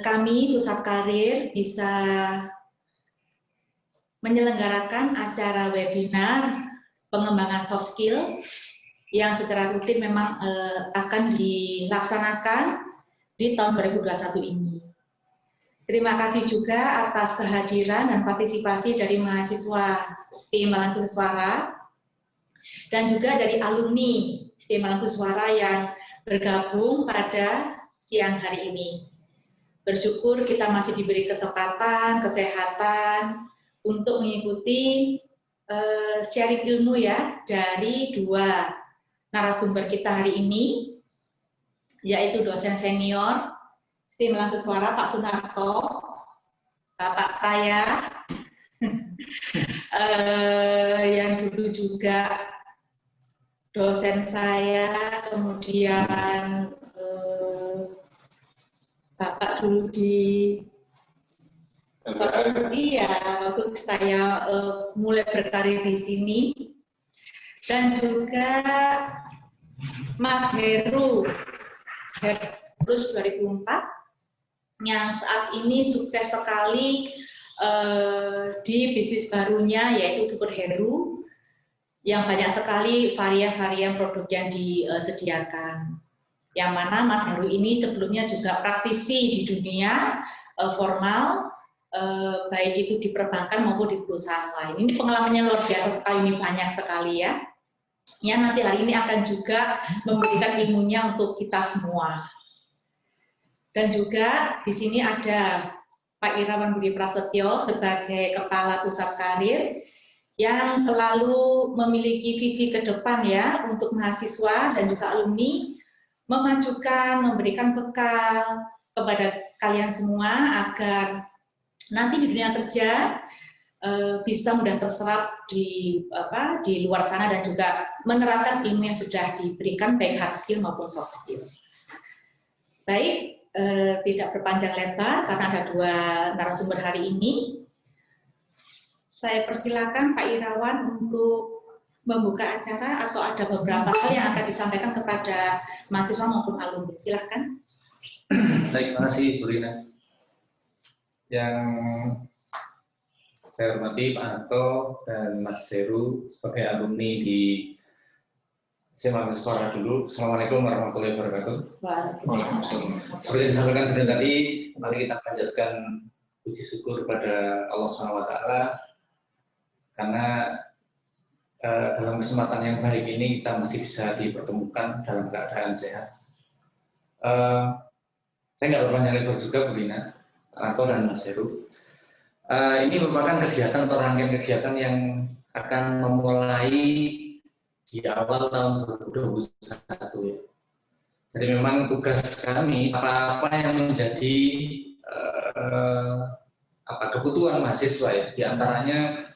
kami Pusat Karir bisa menyelenggarakan acara webinar pengembangan soft skill yang secara rutin memang akan dilaksanakan di tahun 2021 ini. Terima kasih juga atas kehadiran dan partisipasi dari mahasiswa STIM Malang Suara dan juga dari alumni STIM Malang Suara yang bergabung pada siang hari ini. Bersyukur kita masih diberi kesempatan, kesehatan untuk mengikuti sharing ilmu ya dari dua narasumber kita hari ini, yaitu dosen senior STIM Malang Suara Pak Sunarto, Bapak saya, yang dulu juga dosen saya, kemudian Bapak dulu di waktu saya mulai berkarir di sini, dan juga Mas Heru terus 2004 yang saat ini sukses sekali di bisnis barunya yaitu Super Heru yang banyak sekali varian-varian produk yang disediakan. Yang mana Mas Heru ini sebelumnya juga praktisi di dunia formal, baik itu di perbankan maupun di perusahaan lain. Ini pengalamannya luar biasa sekali, ini banyak sekali ya. Yang nanti hari ini akan juga memberikan ilmunya untuk kita semua. Dan juga di sini ada Pak Irawan Budi Prasetyo sebagai Kepala Pusat Karir yang selalu memiliki visi ke depan ya untuk mahasiswa dan juga alumni, memajukan, memberikan bekal kepada kalian semua agar nanti di dunia kerja bisa mudah terserap di luar sana dan juga menerapkan ilmu yang sudah diberikan baik hard skill maupun soft skill. Baik, tidak berpanjang lebar karena ada dua narasumber hari ini. Saya persilakan Pak Irawan untuk membuka acara atau ada beberapa hal yang akan disampaikan kepada mahasiswa maupun alumni. Silakan. Baik, terima kasih Bu Rina. Yang saya hormati Pak Anto dan Mas Heru sebagai alumni di STIM Suara dulu. Assalamualaikum warahmatullahi wabarakatuh. Seperti yang disampaikan Bu Rina tadi, mari kita panjatkan puji syukur kepada Allah SWT karena dalam kesempatan yang baik ini kita masih bisa dipertemukan dalam keadaan sehat. Saya nggak berpanjang lebar juga Bu Rina, Anto dan Mas Heru. Ini merupakan kegiatan atau rangkaian kegiatan yang akan memulai di awal tahun 2021 ya. Jadi memang tugas kami apa yang menjadi kebutuhan mahasiswa ya, diantaranya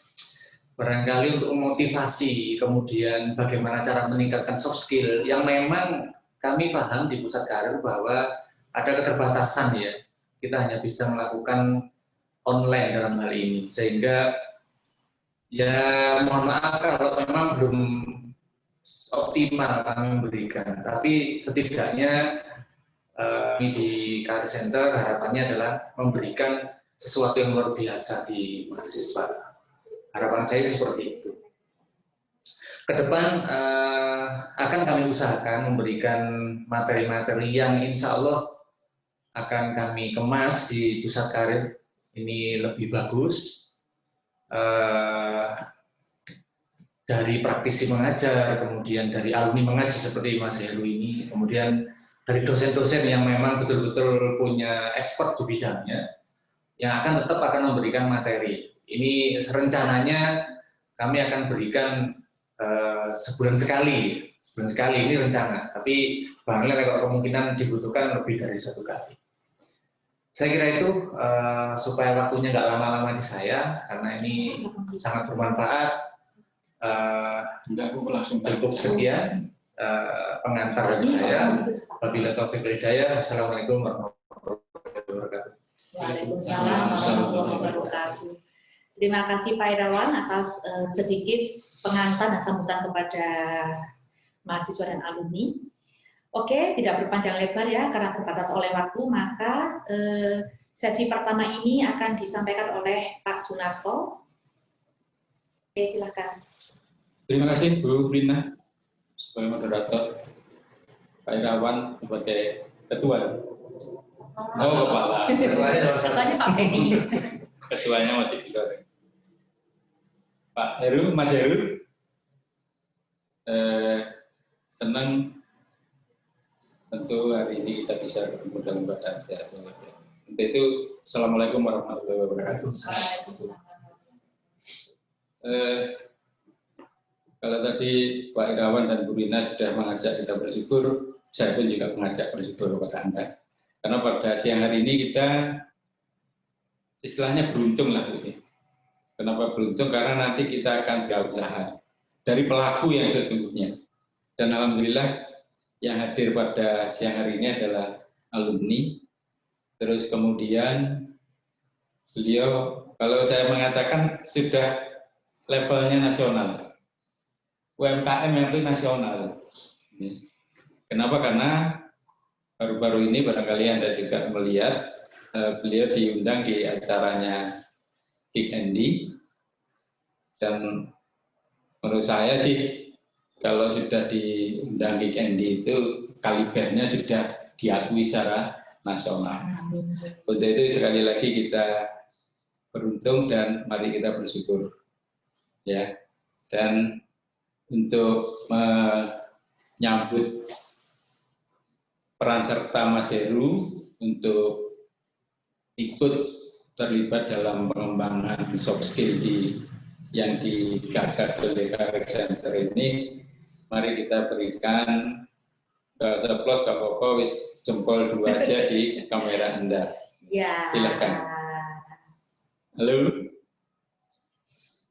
barangkali untuk memotivasi, kemudian bagaimana cara meningkatkan soft skill yang memang kami paham di Pusat Karir bahwa ada keterbatasan ya, kita hanya bisa melakukan online dalam hal ini, sehingga ya mohon maaf kalau memang belum optimal kami memberikan, tapi setidaknya di Career Center harapannya adalah memberikan sesuatu yang luar biasa di mahasiswa. Harapan saya seperti itu. Ke depan akan kami usahakan memberikan materi-materi yang insya Allah akan kami kemas di Pusat Karir ini lebih bagus, dari praktisi mengajar, kemudian dari alumni mengajar seperti Mas Heru ini, kemudian dari dosen-dosen yang memang betul-betul punya expert di bidangnya, yang tetap akan memberikan materi. Ini rencananya kami akan berikan sebulan sekali ini rencana, tapi barangkali kalau kemungkinan dibutuhkan lebih dari 1 kali. Saya kira itu supaya waktunya nggak lama-lama di saya, karena ini sangat bermanfaat. Cukup sekian pengantar dari saya. Wabillahi taufiq wal hidayah. Wassalamualaikum warahmatullahi wabarakatuh. Waalaikumsalam warahmatullahi wabarakatuh. Terima kasih Pak Irawan atas sedikit pengantar dan sambutan kepada mahasiswa dan alumni. Oke, tidak berpanjang lebar ya, karena terbatas oleh waktu, maka sesi pertama ini akan disampaikan oleh Pak Sunarto. Oke, silakan. Terima kasih Bu Rina sebagai moderator, Pak Irawan sebagai ketua. Oh, kepala. Ketuanya Pak Benny. Ketuanya masih di luar. Pak Heru, Mas Heru, senang tentu hari ini kita bisa bertemu dalam keadaan sehat. Untuk itu, Assalamualaikum warahmatullahi wabarakatuh. Kalau tadi Pak Irawan dan Bu Rina sudah mengajak kita bersyukur, saya pun juga mengajak bersyukur kepada Anda. Karena pada siang hari ini kita istilahnya beruntung lah. Kenapa beruntung? Karena nanti kita akan berusaha dari pelaku yang sesungguhnya. Dan alhamdulillah yang hadir pada siang hari ini adalah alumni. Terus kemudian beliau, kalau saya mengatakan sudah levelnya nasional. UMKM yang itu nasional. Kenapa? Karena baru-baru ini barangkali Anda juga melihat beliau diundang di acaranya Geek&D, dan menurut saya sih kalau sudah diundang Geek&D itu kalibernya sudah diakui secara nasional. Untuk itu sekali lagi kita beruntung dan mari kita bersyukur ya. Dan untuk menyambut peran serta Mas Heru untuk ikut terlibat dalam pengembangan soft skill yang digagas oleh Career Center ini, mari kita berikan seplos gak apa-apa, wis jempol 2 aja di kamera Anda. Ya. Silakan. Halo.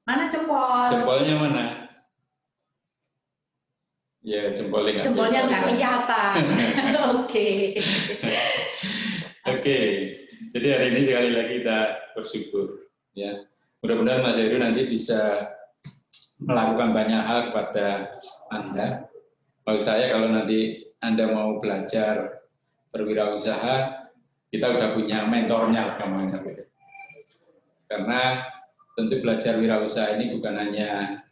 Mana jempol? Jempolnya mana? Ya, jempolnya nggak kelihatan. Oke. Oke. Jadi hari ini sekali lagi kita bersyukur, ya. Mudah-mudahan Mas Heru nanti bisa melakukan banyak hal kepada Anda. Maksud saya kalau nanti Anda mau belajar berwirausaha, kita sudah punya mentornya namanya. Karena tentu belajar wirausaha ini bukan hanya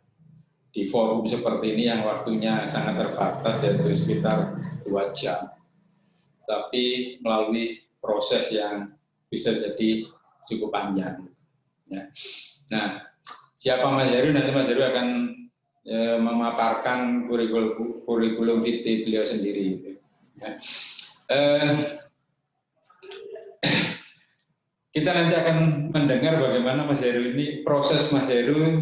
di forum seperti ini yang waktunya sangat terbatas, yaitu sekitar 2 jam. Tapi melalui proses yang bisa jadi cukup panjang. Ya. Nah, siapa Mas Heru? Nanti Mas Heru akan memaparkan kurikulum vitae beliau sendiri. Ya. Kita nanti akan mendengar bagaimana Mas Heru ini, proses Mas Heru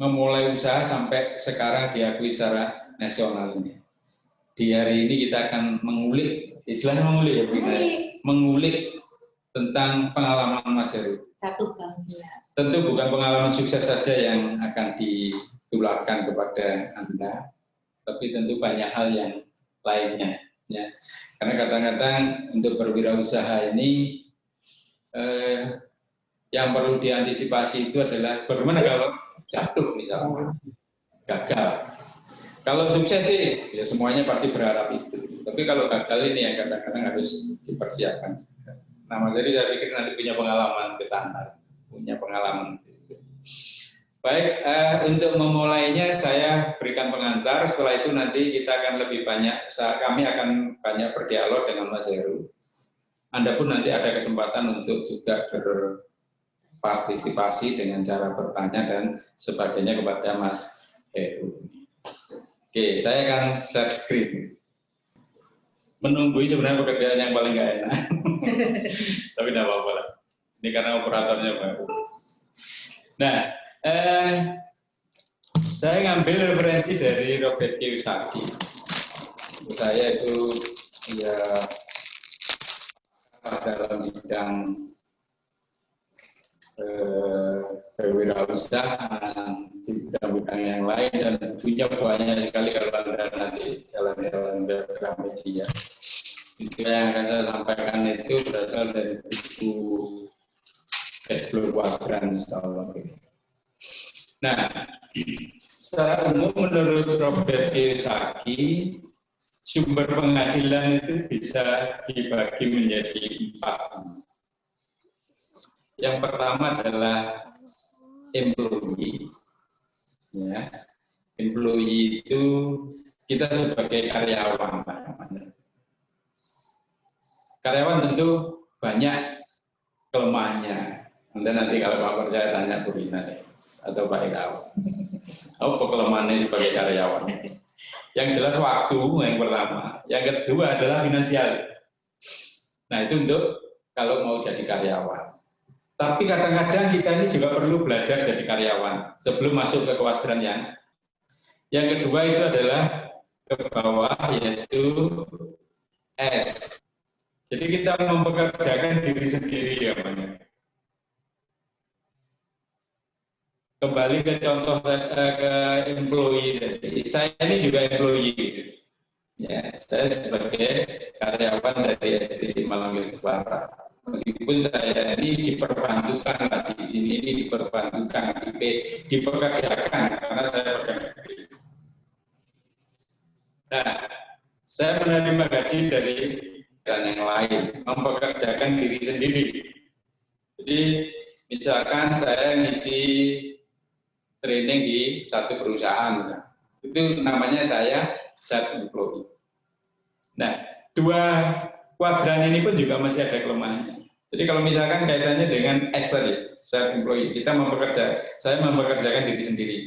memulai usaha sampai sekarang diakui secara nasional ini. Di hari ini kita akan mengulik, istilahnya mengulik ya Bu, mengulik tentang pengalaman Mas Heru. Satu bangsa. Tentu bukan pengalaman sukses saja yang akan ditularkan kepada Anda, tapi tentu banyak hal yang lainnya. Ya. Karena kadang-kadang untuk berwirausaha ini yang perlu diantisipasi itu adalah bagaimana kalau jatuh misalnya, gagal. Kalau sukses sih, ya semuanya pasti berharap itu. Tapi kalau gagal ini ya kadang-kadang harus dipersiapkan. Nah, jadi saya pikir nanti punya pengalaman ke sana, punya pengalaman. Baik, untuk memulainya saya berikan pengantar. Setelah itu nanti kita akan lebih banyak, kami akan banyak berdialog dengan Mas Heru. Anda pun nanti ada kesempatan untuk juga berpartisipasi dengan cara bertanya dan sebagainya kepada Mas Heru. Oke, saya akan share screen. Menunggu sebenarnya pekerjaan yang paling nggak enak. Tapi tidak apa-apa lah. Ini karena operatornya baru. Nah, saya ngambil referensi dari Robert Kiyosaki. Saya itu ya dalam bidang berwirausahaan, di bidang-bidang yang lain, dan punya banyak sekali kalau Anda nanti jalan-jalan ke media. Itu yang akan saya sampaikan itu berasal dari buku Explore Quadrant, insyaallah. Nah, secara umum menurut Robert Kiyosaki, sumber penghasilan itu bisa dibagi menjadi 4. Yang pertama adalah employee. Ya. Employee itu kita sebagai karyawan. Karyawan tentu banyak kelemahannya. Nanti kalau Pak percaya tanya Bu Rina atau Pak Eka. Apa kelemahannya sebagai karyawan? Yang jelas waktu yang pertama. Yang kedua adalah finansial. Nah itu untuk kalau mau jadi karyawan. Tapi kadang-kadang kita ini juga perlu belajar jadi karyawan sebelum masuk ke kuadran yang kedua itu adalah ke bawah, yaitu S. Jadi kita mempekerjakan diri sendiri ya Pak. Kembali ke contoh ke employee tadi. Saya ini juga employee. Ya, saya sebagai karyawan dari SD Malang Utara. Meskipun saya ini diperbantukan di sini ini diperbantukan, dipekerjakan karena saya bekerja. Nah, saya menerima gaji dari dan yang lain, mempekerjakan diri sendiri. Jadi, misalkan saya ngisi training di satu perusahaan, itu namanya saya self-employed. Nah, 2 kuadran ini pun juga masih ada kelemahannya. Jadi kalau misalkan kaitannya dengan tadi, self-employed, saya mempekerjakan diri sendiri.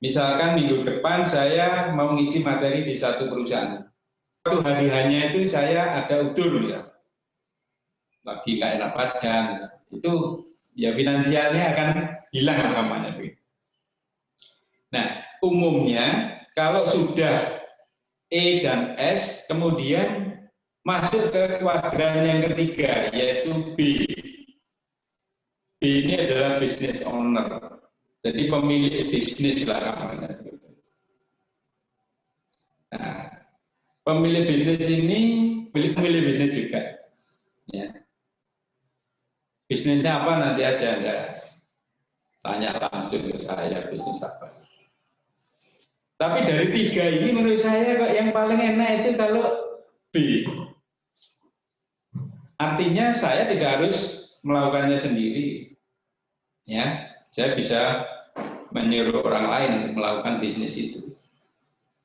Misalkan minggu depan saya mau ngisi materi di satu perusahaan. Satu hari hanya itu saya ada udur ya. Lagi nggak enak badan, itu ya finansialnya akan hilang namanya. Nah, umumnya kalau sudah E dan S, kemudian masuk ke kuadran yang ketiga, yaitu B. B ini adalah business owner. Jadi pemilik bisnis lah namanya. Nah, pemilik bisnis ini pemilik bisnis juga. Ya. Bisnisnya apa nanti aja Anda tanya langsung ke saya bisnis apa. Tapi dari 3 ini menurut saya kok yang paling enak itu kalau B. Artinya saya tidak harus melakukannya sendiri. Ya, saya bisa menyuruh orang lain untuk melakukan bisnis itu.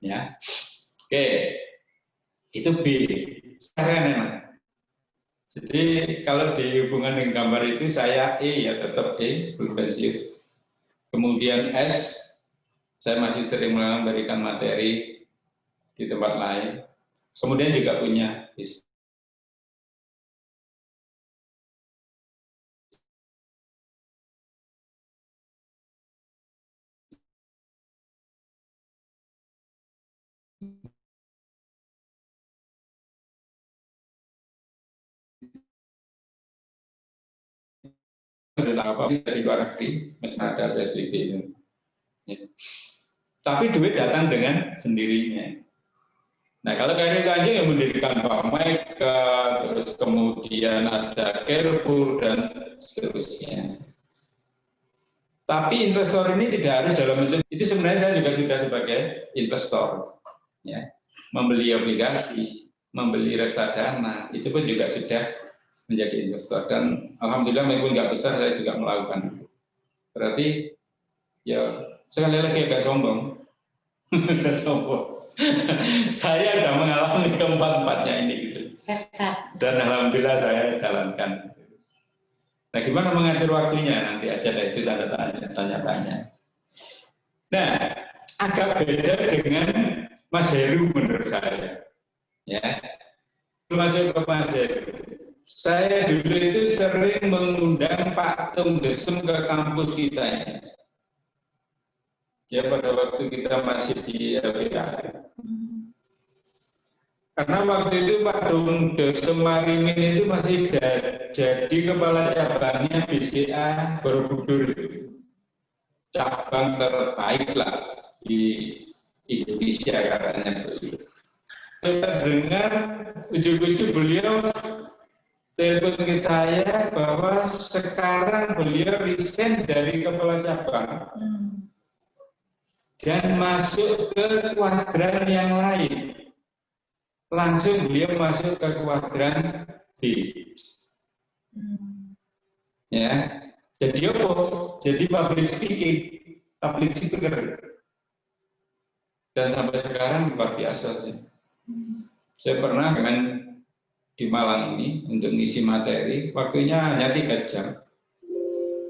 Ya. Oke. Itu B. Sekarang enak. Jadi kalau dihubungkan dengan gambar itu saya E ya tetap E, berpensiun. Kemudian S, saya masih sering memberikan materi di tempat lain. Kemudian juga punya bisnis. Dari luar negeri, masih ada PSBB ini. Ya. Tapi duit datang dengan sendirinya. Nah, kalau karir lanjut yang mendirikan Pak Mega, terus kemudian ada Carrefour dan seterusnya. Tapi investor ini tidak harus dalam bentuk itu, sebenarnya saya juga sudah sebagai investor, ya, membeli obligasi, membeli reksadana, itu pun juga sudah menjadi investor. Dan alhamdulillah meskipun nggak besar saya juga melakukan itu. Berarti ya sekali lagi agak sombong, agak sombong. Saya sudah mengalami keempat-empatnya ini gitu. Dan alhamdulillah saya jalankan. Nah, gimana mengatur waktunya nanti aja ada itu tanya-tanya. Nah, agak beda dengan Mas Heru menurut saya. Ya, masuk ke Mas Heru. Saya dulu itu sering mengundang Pak Tung Desem ke kampus kita ini. Ya, pada waktu kita masih di LPA. Karena waktu itu Pak Tung Desem Marimin itu masih jadi kepala cabangnya BCA Borobudur, cabang terbaik lah di Indonesia katanya beliau. Saya dengar ujung-ujung beliau telepon ke saya bahwa sekarang beliau resign dari kepala cabang dan masuk ke kuadran yang lain. langsung beliau masuk ke kuadran B. Ya, jadi apa? Jadi public speaker. Dan sampai sekarang luar biasa sih. Saya pernah dengan di Malang ini untuk ngisi materi, waktunya hanya 3 jam.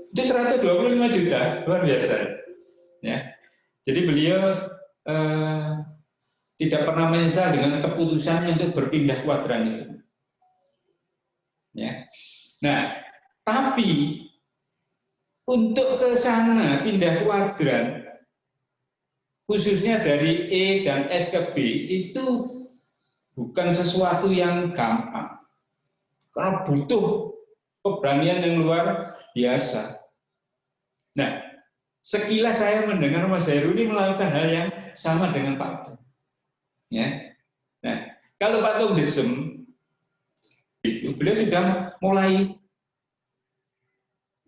Itu 125 juta, luar biasa. Ya. Jadi beliau tidak pernah menyesal dengan keputusannya untuk berpindah kuadran itu. Ya. Nah, tapi untuk ke sana pindah kuadran, khususnya dari E dan S ke B itu bukan sesuatu yang gampang, karena butuh keberanian yang luar biasa. Nah, sekilas saya mendengar Mas Heru ini melakukan hal yang sama dengan Pak Tung. Ya. Nah, kalau Pak Tung Desem itu beliau sudah mulai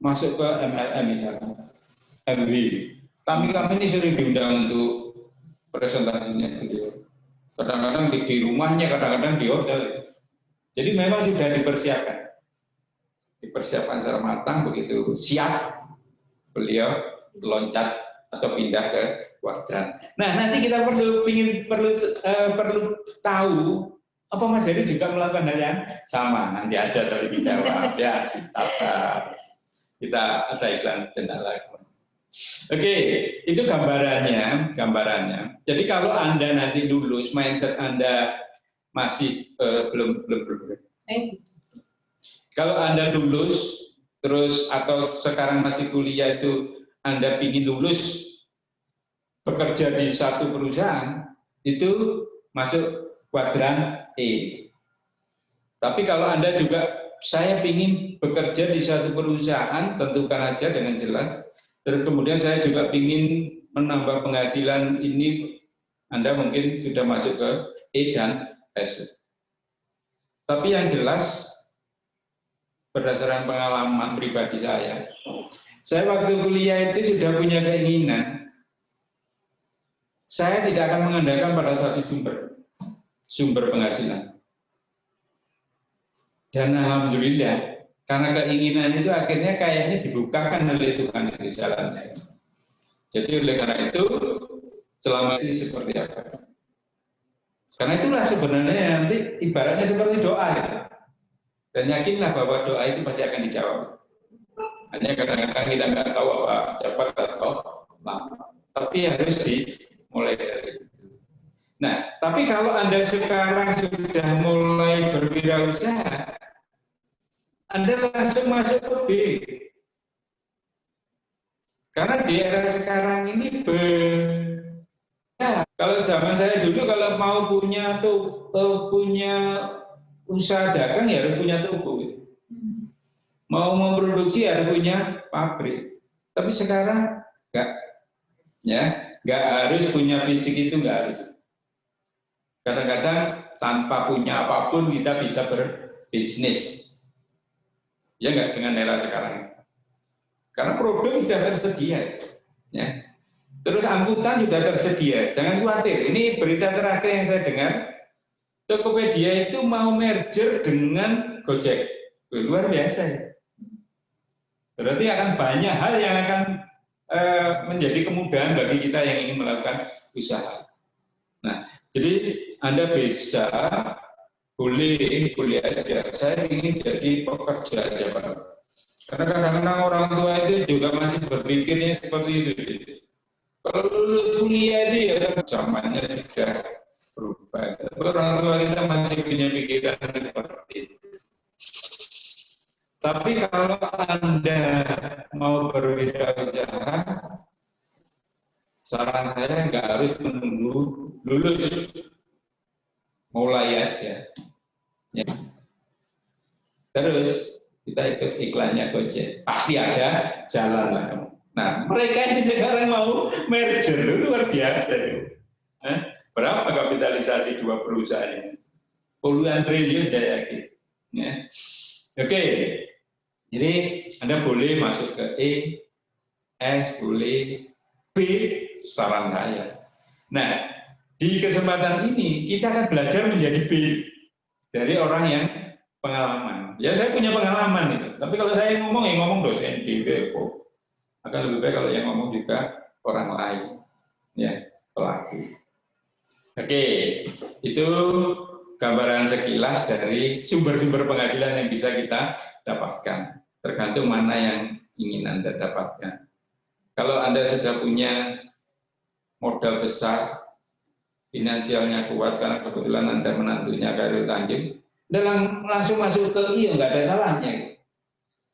masuk ke MLM misalkan, MW. Kami ini sering diundang untuk presentasinya beliau. Kadang-kadang di rumahnya, kadang-kadang di hotel. Jadi memang sudah dipersiapkan secara matang, begitu siap beliau loncat atau pindah ke kuadran. Nah, nanti kita perlu tahu apa Mas Heri juga melakukan hal yang sama. Nanti aja tadi dijawab ya. Kita ada iklan sejenak lagi. Oke, itu gambarannya. Jadi kalau Anda nanti lulus, mindset Anda masih belum. Kalau Anda lulus terus atau sekarang masih kuliah itu Anda ingin lulus bekerja di satu perusahaan, itu masuk kuadran E. Tapi kalau Anda juga saya ingin bekerja di satu perusahaan, tentukan aja dengan jelas. Terus kemudian saya juga ingin menambah penghasilan ini, Anda mungkin sudah masuk ke E dan S. Tapi yang jelas, berdasarkan pengalaman pribadi saya waktu kuliah itu sudah punya keinginan, saya tidak akan mengandalkan pada satu sumber penghasilan. Dan alhamdulillah, karena keinginan itu akhirnya kayaknya dibukakan oleh Tuhan itu jalannya. Jadi oleh karena itu, selama ini seperti apa? Karena itulah sebenarnya nanti ibaratnya seperti doa gitu. Dan yakinlah bahwa doa itu pasti akan dijawab. Hanya kadang-kadang kita nggak tahu apa cepat atau lama. Tapi harus dimulai dari itu. Nah, tapi kalau Anda sekarang sudah mulai berwirausaha, Anda langsung masuk ke B. Karena di era sekarang ini kalau zaman saya dulu kalau mau punya usaha dagang ya harus punya toko. Mau memproduksi harus punya pabrik. Tapi sekarang nggak harus punya fisik, itu nggak harus. Kadang-kadang tanpa punya apapun kita bisa berbisnis. Ya nggak, dengan era sekarang. Karena produk sudah tersedia. Ya. Terus angkutan sudah tersedia. Jangan khawatir. Ini berita terakhir yang saya dengar. Tokopedia itu mau merger dengan Gojek. Luar biasa ya. Berarti akan banyak hal yang akan menjadi kemudahan bagi kita yang ingin melakukan usaha. Nah, jadi Anda bisa boleh aja. Saya ingin jadi pekerja aja, Pak. Karena kadang-kadang orang tua itu juga masih berpikirnya seperti itu. Kalau lulus kuliah itu ya zamannya sudah berubah. Orang tua kita masih punya pikiran seperti itu. Tapi kalau Anda mau berwirausaha, saran saya nggak harus menunggu lulus, mulai aja. Ya. Terus kita ikut iklannya Gojek, pasti ada jalan lah. Nah, mereka ini sekarang mau merger, luar biasa itu. Berapa kapitalisasi dua perusahaan ini? Puluhan triliun saya yakin. Ya. Oke, jadi Anda boleh masuk ke E, S, boleh B, saran saya. Nah, Di kesempatan ini kita akan belajar menjadi B dari orang yang pengalaman. Ya saya punya pengalaman itu. Tapi kalau saya ngomong ya ngomong dosen di WFO. Akan lebih baik kalau yang ngomong juga orang lain, ya pelaku. Oke, itu gambaran sekilas dari sumber-sumber penghasilan yang bisa kita dapatkan. Tergantung mana yang ingin Anda dapatkan. Kalau Anda sudah punya modal besar, finansialnya kuat karena kebetulan Anda menantunya Khairul Tanjung, Anda langsung masuk ke iya, nggak ada salahnya.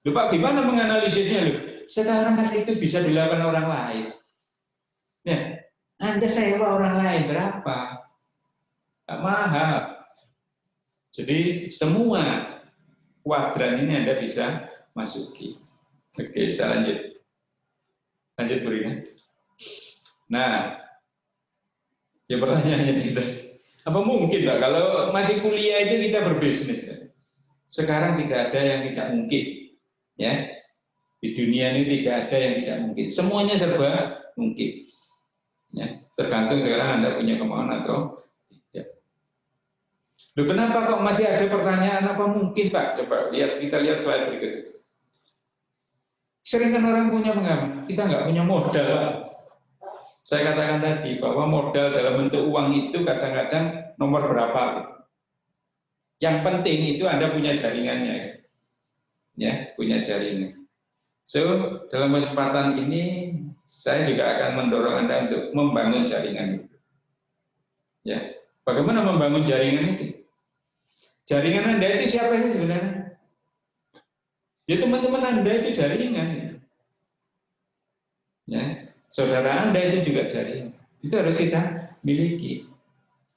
Lupa gimana menganalisisnya? Sekarang kan itu bisa dilakukan orang lain. Ya, Anda sewa orang lain berapa? Nggak mahal. Jadi semua kuadran ini Anda bisa masuki. Oke, saya lanjut. Lanjut, Bu Rina. Nah, ya pertanyaannya kita, apa mungkin Pak kalau masih kuliah itu kita berbisnis? Sekarang tidak ada yang tidak mungkin, ya. Di dunia ini tidak ada yang tidak mungkin. Semuanya serba mungkin. Ya, tergantung sekarang Anda punya kemauan atau tidak. Loh, kenapa kok masih ada pertanyaan apa mungkin Pak? Coba kita lihat slide berikut. Sering kan orang punya pengalaman, kita nggak punya modal. Saya katakan tadi bahwa modal dalam bentuk uang itu kadang-kadang nomor berapa. Yang penting itu Anda punya jaringannya, ya, punya jaringan. So, dalam kesempatan ini saya juga akan mendorong Anda untuk membangun jaringan itu. Ya, bagaimana membangun jaringan itu? Jaringan Anda itu siapa sih sebenarnya? Ya teman-teman Anda itu jaringan. Ya, saudara Anda itu juga jaringan. Itu harus kita miliki.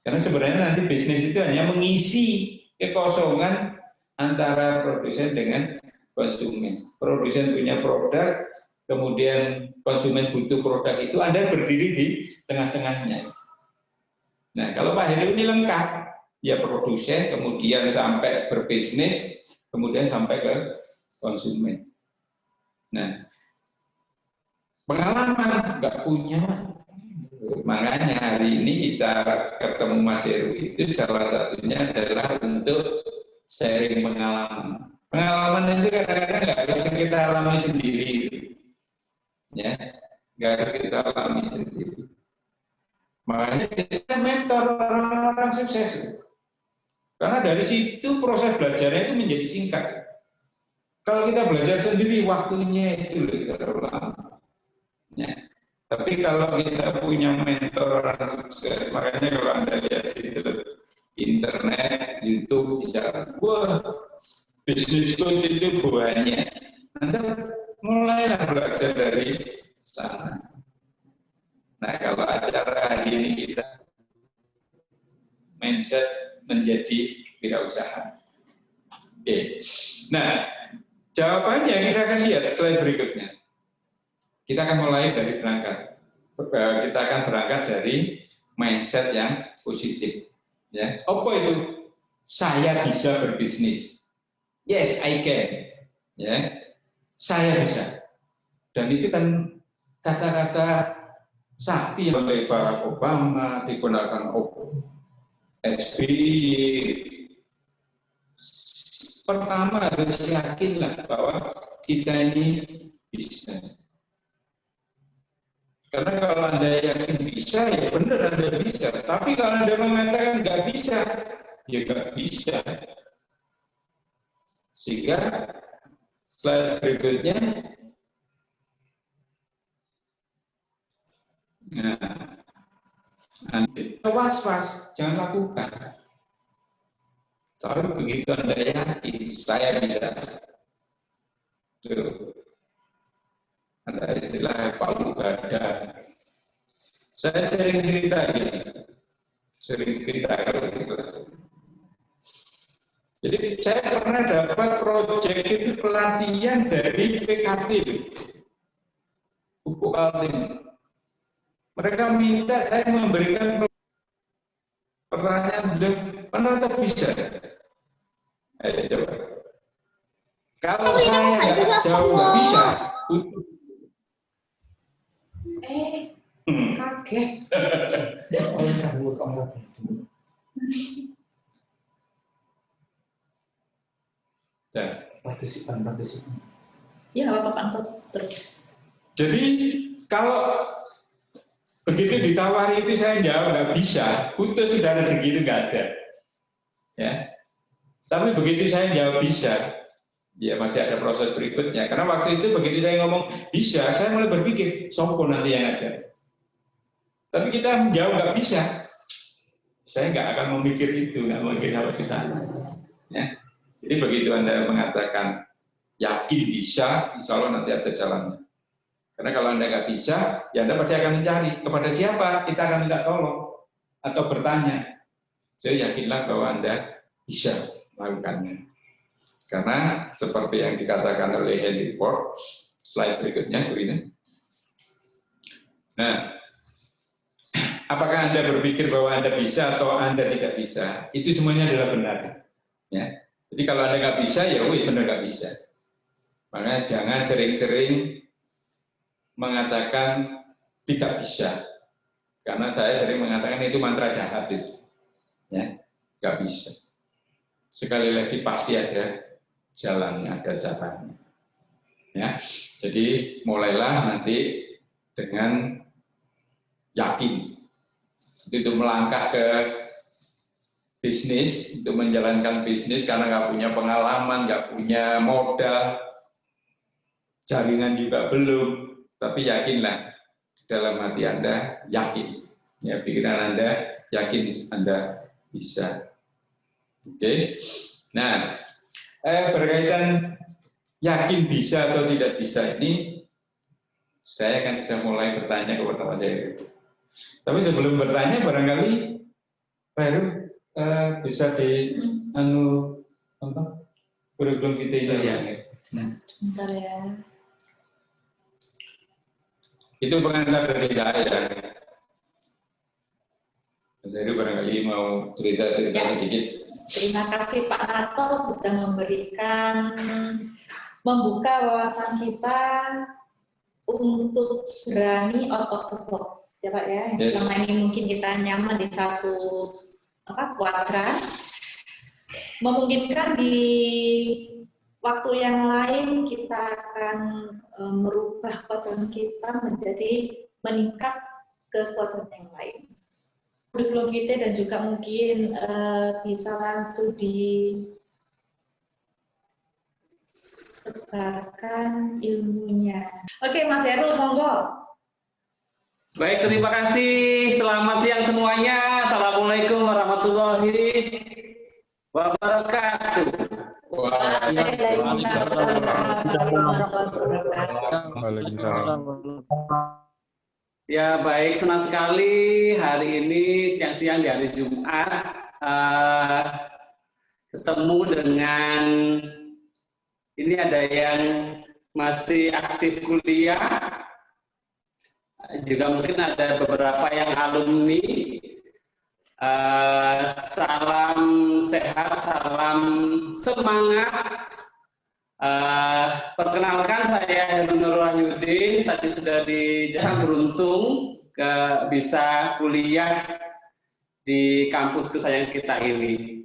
Karena sebenarnya nanti bisnis itu hanya mengisi kekosongan antara produsen dengan konsumen. Produsen punya produk, kemudian konsumen butuh produk itu, Anda berdiri di tengah-tengahnya. Nah, kalau Pak Heru ini lengkap, ya produsen, kemudian sampai berbisnis, kemudian sampai ke konsumen. Nah, pengalaman nggak punya, makanya hari ini kita ketemu Mas Heru itu salah satunya adalah untuk sharing pengalaman. Pengalaman itu kadang-kadang nggak harus kita alami sendiri, ya, nggak harus kita alami sendiri. Makanya kita mentor orang-orang sukses, karena dari situ proses belajarnya itu menjadi singkat. Kalau kita belajar sendiri, waktunya itu lebih lama. Ya. Tapi kalau kita punya mentor orang sukses, makanya kalau Anda lihat di internet, YouTube, bisa, wah, bisnis coach itu banyak. Anda mulailah belajar dari sana. Nah, kalau acara hari ini kita mindset menjadi wirausaha. Oke. Nah, jawabannya kita akan lihat slide berikutnya. Kita akan mulai dari berangkat. Kita akan berangkat dari mindset yang positif. Ya, apa itu? Saya bisa berbisnis. Yes, I can. Ya, saya bisa. Dan itu kan kata-kata sakti oleh Barack Obama, digunakan SBY. Pertama harus yakinlah bahwa kita ini bisa. Karena kalau Anda yakin bisa, ya benar Anda bisa. Tapi kalau Anda mengatakan nggak bisa, ya nggak bisa. Sehingga slide berikutnya, nah, nanti was-was, jangan lakukan. Tapi begitu Anda yakin, saya bisa. Tuh. Ada istilah palu gada. Saya sering cerita gini, Jadi saya pernah dapat proyek itu pelatihan dari PKT, Pupuk Kaltim. Mereka minta saya memberikan pertanyaan, belum pernah atau bisa? Ayo coba. Kalau saya nggak jauh nggak bisa. Kaget. Partisipan. Ya, Bapak terus. Jadi kalau begitu ditawari itu saya jawab nggak bisa, putus sudah rezeki itu nggak ada. Ya. Tapi begitu saya jawab bisa, ya masih ada proses berikutnya. Karena waktu itu begitu saya ngomong bisa, saya mulai berpikir, sopo nanti yang ngajar. Tapi kita menjawab nggak bisa, saya nggak akan memikir itu, nggak mungkin sampai ke sana. Ya. Jadi begitu Anda mengatakan yakin bisa, insya Allah nanti ada jalannya. Karena kalau Anda nggak bisa, ya Anda pasti akan mencari kepada siapa kita akan minta tolong atau bertanya. Saya yakinlah bahwa Anda bisa melakukannya. Karena seperti yang dikatakan oleh Henry Ford, slide berikutnya, Bu Rina. Nah, apakah Anda berpikir bahwa Anda bisa atau Anda tidak bisa? Itu semuanya adalah benar. Ya. Jadi kalau Anda nggak bisa, ya benar nggak bisa. Makanya jangan sering-sering mengatakan tidak bisa. Karena saya sering mengatakan itu mantra jahat itu. Ya, nggak bisa. Sekali lagi pasti ada jalannya, ada caranya. Ya, jadi mulailah nanti dengan yakin. Itu melangkah ke bisnis, untuk menjalankan bisnis karena nggak punya pengalaman, nggak punya modal, jaringan juga belum, tapi yakinlah dalam hati Anda yakin, ya pikiran Anda yakin Anda bisa. Oke, nah berkaitan yakin bisa atau tidak bisa ini, saya akan sudah mulai bertanya kepada Mas Heru. Tapi sebelum bertanya barangkali Pak Heru bisa di kurikulum kita itu ya. Sebentar ya. Itu pengantar dari saya. Mas Heru barangkali mau cerita sedikit. Terima kasih Pak Nato sudah membuka wawasan kita untuk berani out of the box, ya Pak ya. Yang selama ini mungkin kita nyaman di satu kuadran, memungkinkan di waktu yang lain kita akan merubah kuadran kita menjadi meningkat ke kuadran yang lain. Kurikulum kita dan juga mungkin bisa langsung disebarkan ilmunya. Oke, Mas Heru, monggo. Baik, terima kasih. Selamat siang semuanya. Assalamualaikum warahmatullahi wabarakatuh. Waalaikumsalam. Ya baik, senang sekali hari ini siang-siang di hari Jumat ketemu dengan ini ada yang masih aktif kuliah, juga mungkin ada beberapa yang alumni. Salam sehat, salam semangat. Perkenalkan saya Heru Nurul Wahyudin, tadi sudah sangat beruntung bisa kuliah di kampus kesayangan kita ini.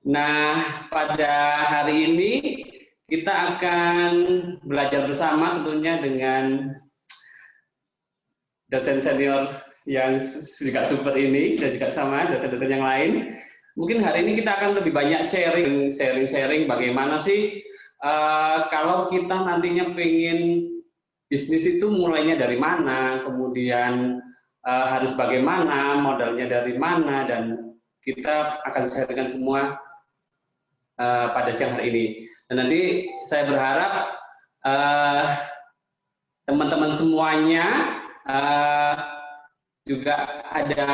Nah, pada hari ini kita akan belajar bersama tentunya dengan dosen senior yang juga super ini dan juga sama dosen-dosen yang lain. Mungkin hari ini kita akan lebih banyak sharing bagaimana sih kalau kita nantinya pengen bisnis itu mulainya dari mana, kemudian harus bagaimana, modalnya dari mana, dan kita akan sharingkan semua pada siang hari ini. Dan nanti saya berharap teman-teman semuanya juga ada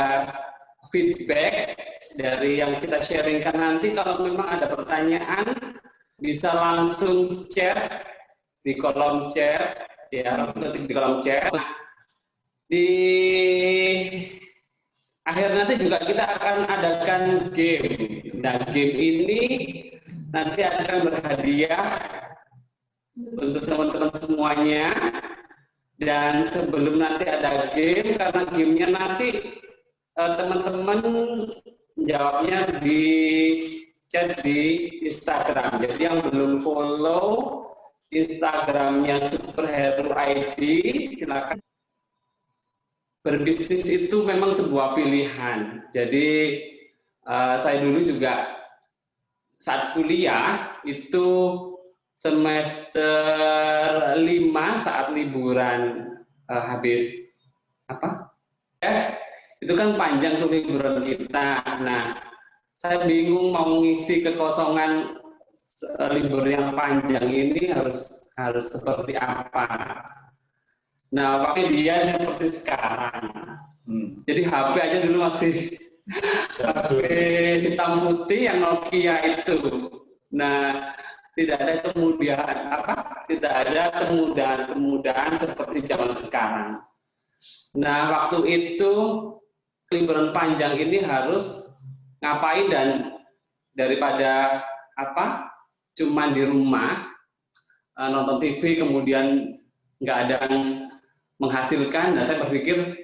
feedback dari yang kita sharingkan nanti. Kalau memang ada pertanyaan, bisa langsung chat di kolom chat, ya langsung ketik di kolom chat. Di akhir nanti juga kita akan adakan game. Nah, game ini nanti akan berhadiah untuk teman-teman semuanya. Dan sebelum nanti ada game, karena gamenya nanti teman-teman jawabnya di chat di Instagram. Jadi yang belum follow Instagramnya Superhero ID, silakan. Berbisnis itu memang sebuah pilihan. Jadi saya dulu juga saat kuliah itu semester 5 saat liburan habis tes, itu kan panjang tuh liburan kita. Nah, saya bingung mau ngisi kekosongan libur yang panjang ini harus seperti apa. Nah, pakai dia seperti sekarang. Jadi HP aja dulu masih HP hitam putih yang Nokia itu. Nah, tidak ada kemudahan seperti zaman sekarang. Nah, waktu itu liburan panjang ini harus ngapain, dan daripada cuman di rumah nonton TV kemudian nggak ada yang menghasilkan. Nah, saya berpikir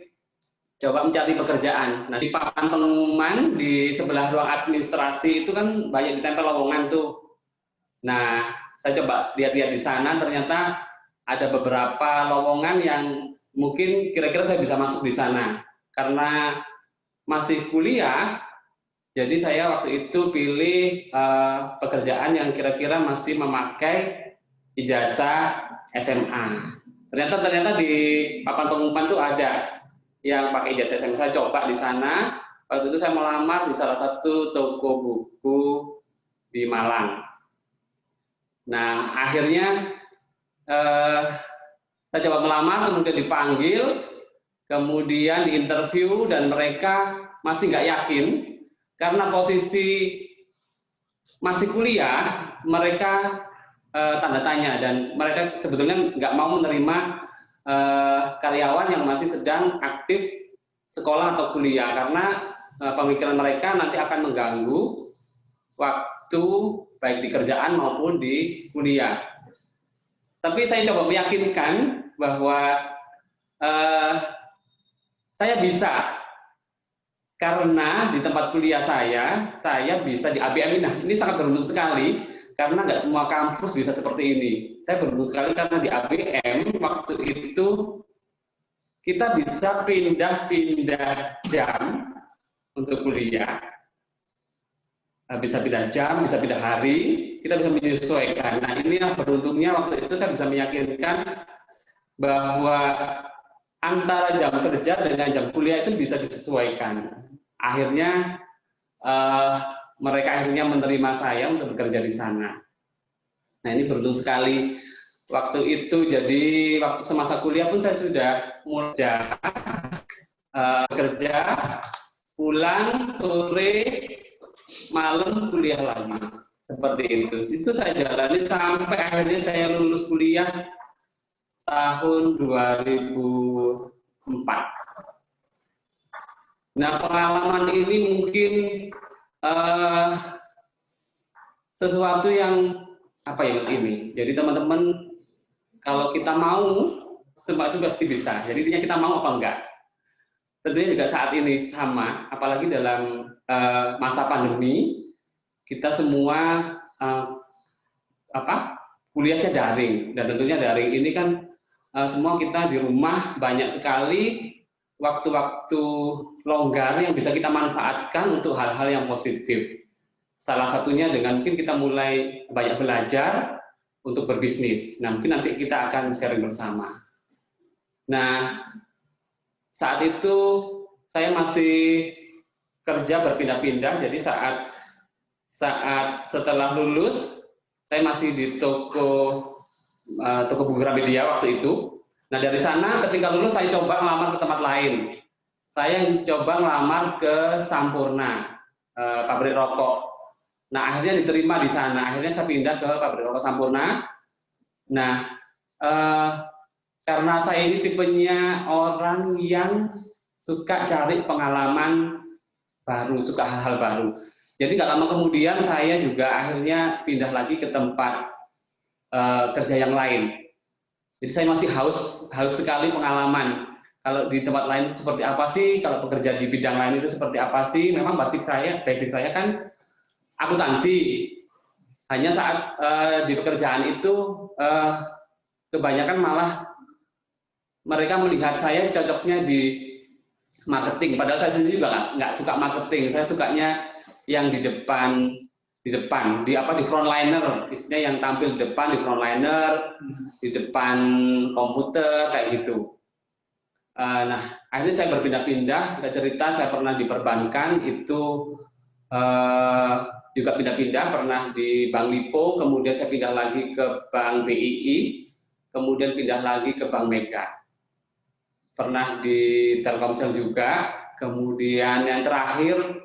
coba mencari pekerjaan. Nah, di papan pengumuman di sebelah ruang administrasi itu kan banyak ditempel lowongan tuh. Nah, saya coba lihat-lihat di sana, ternyata ada beberapa lowongan yang mungkin kira-kira saya bisa masuk di sana. Karena masih kuliah, jadi saya waktu itu pilih pekerjaan yang kira-kira masih memakai ijazah SMA. Ternyata di papan pengumuman tuh ada yang pakai ijazah SMA. Saya coba di sana. Waktu itu saya melamar di salah satu toko buku di Malang. Nah, akhirnya saya coba melamar, kemudian dipanggil, kemudian diinterview, dan mereka masih nggak yakin karena posisi masih kuliah. Mereka tanda tanya, dan mereka sebetulnya nggak mau menerima karyawan yang masih sedang aktif sekolah atau kuliah, karena pemikiran mereka nanti akan mengganggu waktu baik di kerjaan maupun di kuliah. Tapi saya coba meyakinkan bahwa saya bisa, karena di tempat kuliah saya bisa di ABM. Nah, ini sangat beruntung sekali karena nggak semua kampus bisa seperti ini. Saya beruntung sekali karena di ABM waktu itu kita bisa pindah-pindah jam untuk kuliah. Bisa pindah jam, bisa pindah hari, kita bisa menyesuaikan. Nah, ini yang beruntungnya waktu itu saya bisa meyakinkan bahwa antara jam kerja dengan jam kuliah itu bisa disesuaikan. Akhirnya mereka menerima saya untuk bekerja di sana. Nah, ini beruntung sekali waktu itu. Jadi waktu semasa kuliah pun saya sudah mulai kerja, pulang sore, malam kuliah lagi, seperti itu. Itu saya jalani sampai akhirnya saya lulus kuliah tahun 2004. Nah, pengalaman ini mungkin sesuatu yang ini. Jadi teman-teman, kalau kita mau, semua itu pasti bisa. Jadi intinya kita mau apa enggak. Tentunya juga saat ini sama, apalagi dalam masa pandemi, kita semua kuliahnya daring, dan tentunya daring ini kan semua kita di rumah, banyak sekali waktu-waktu longgar yang bisa kita manfaatkan untuk hal-hal yang positif. Salah satunya dengan mungkin kita mulai banyak belajar untuk berbisnis. Nah, mungkin nanti kita akan sharing bersama. Nah, saat itu saya masih kerja berpindah-pindah. Jadi saat setelah lulus, saya masih di toko buku Gramedia waktu itu. Nah, dari sana ketika lulus saya coba melamar ke tempat lain. Saya coba melamar ke Sampurna, pabrik rokok. Nah, akhirnya diterima di sana. Akhirnya saya pindah ke pabrik rokok Sampurna. Nah, karena saya ini tipenya orang yang suka cari pengalaman baru, suka hal-hal baru. Jadi nggak lama kemudian saya juga akhirnya pindah lagi ke tempat kerja yang lain. Jadi saya masih haus sekali pengalaman. Kalau di tempat lain itu seperti apa sih? Kalau bekerja di bidang lain itu seperti apa sih? Memang basic saya kan akuntansi. Hanya saat di pekerjaan itu kebanyakan malah mereka melihat saya cocoknya di marketing. Padahal saya sendiri juga nggak suka marketing. Saya sukanya yang di depan, di frontliner, istilahnya yang tampil di depan, di frontliner, di depan komputer kayak gitu. Nah, akhirnya saya berpindah-pindah. Kita cerita, saya pernah di perbankan itu juga pindah-pindah, pernah di Bank Lipo, kemudian saya pindah lagi ke Bank BII, kemudian pindah lagi ke Bank Mega. Pernah di Telkomsel juga, kemudian yang terakhir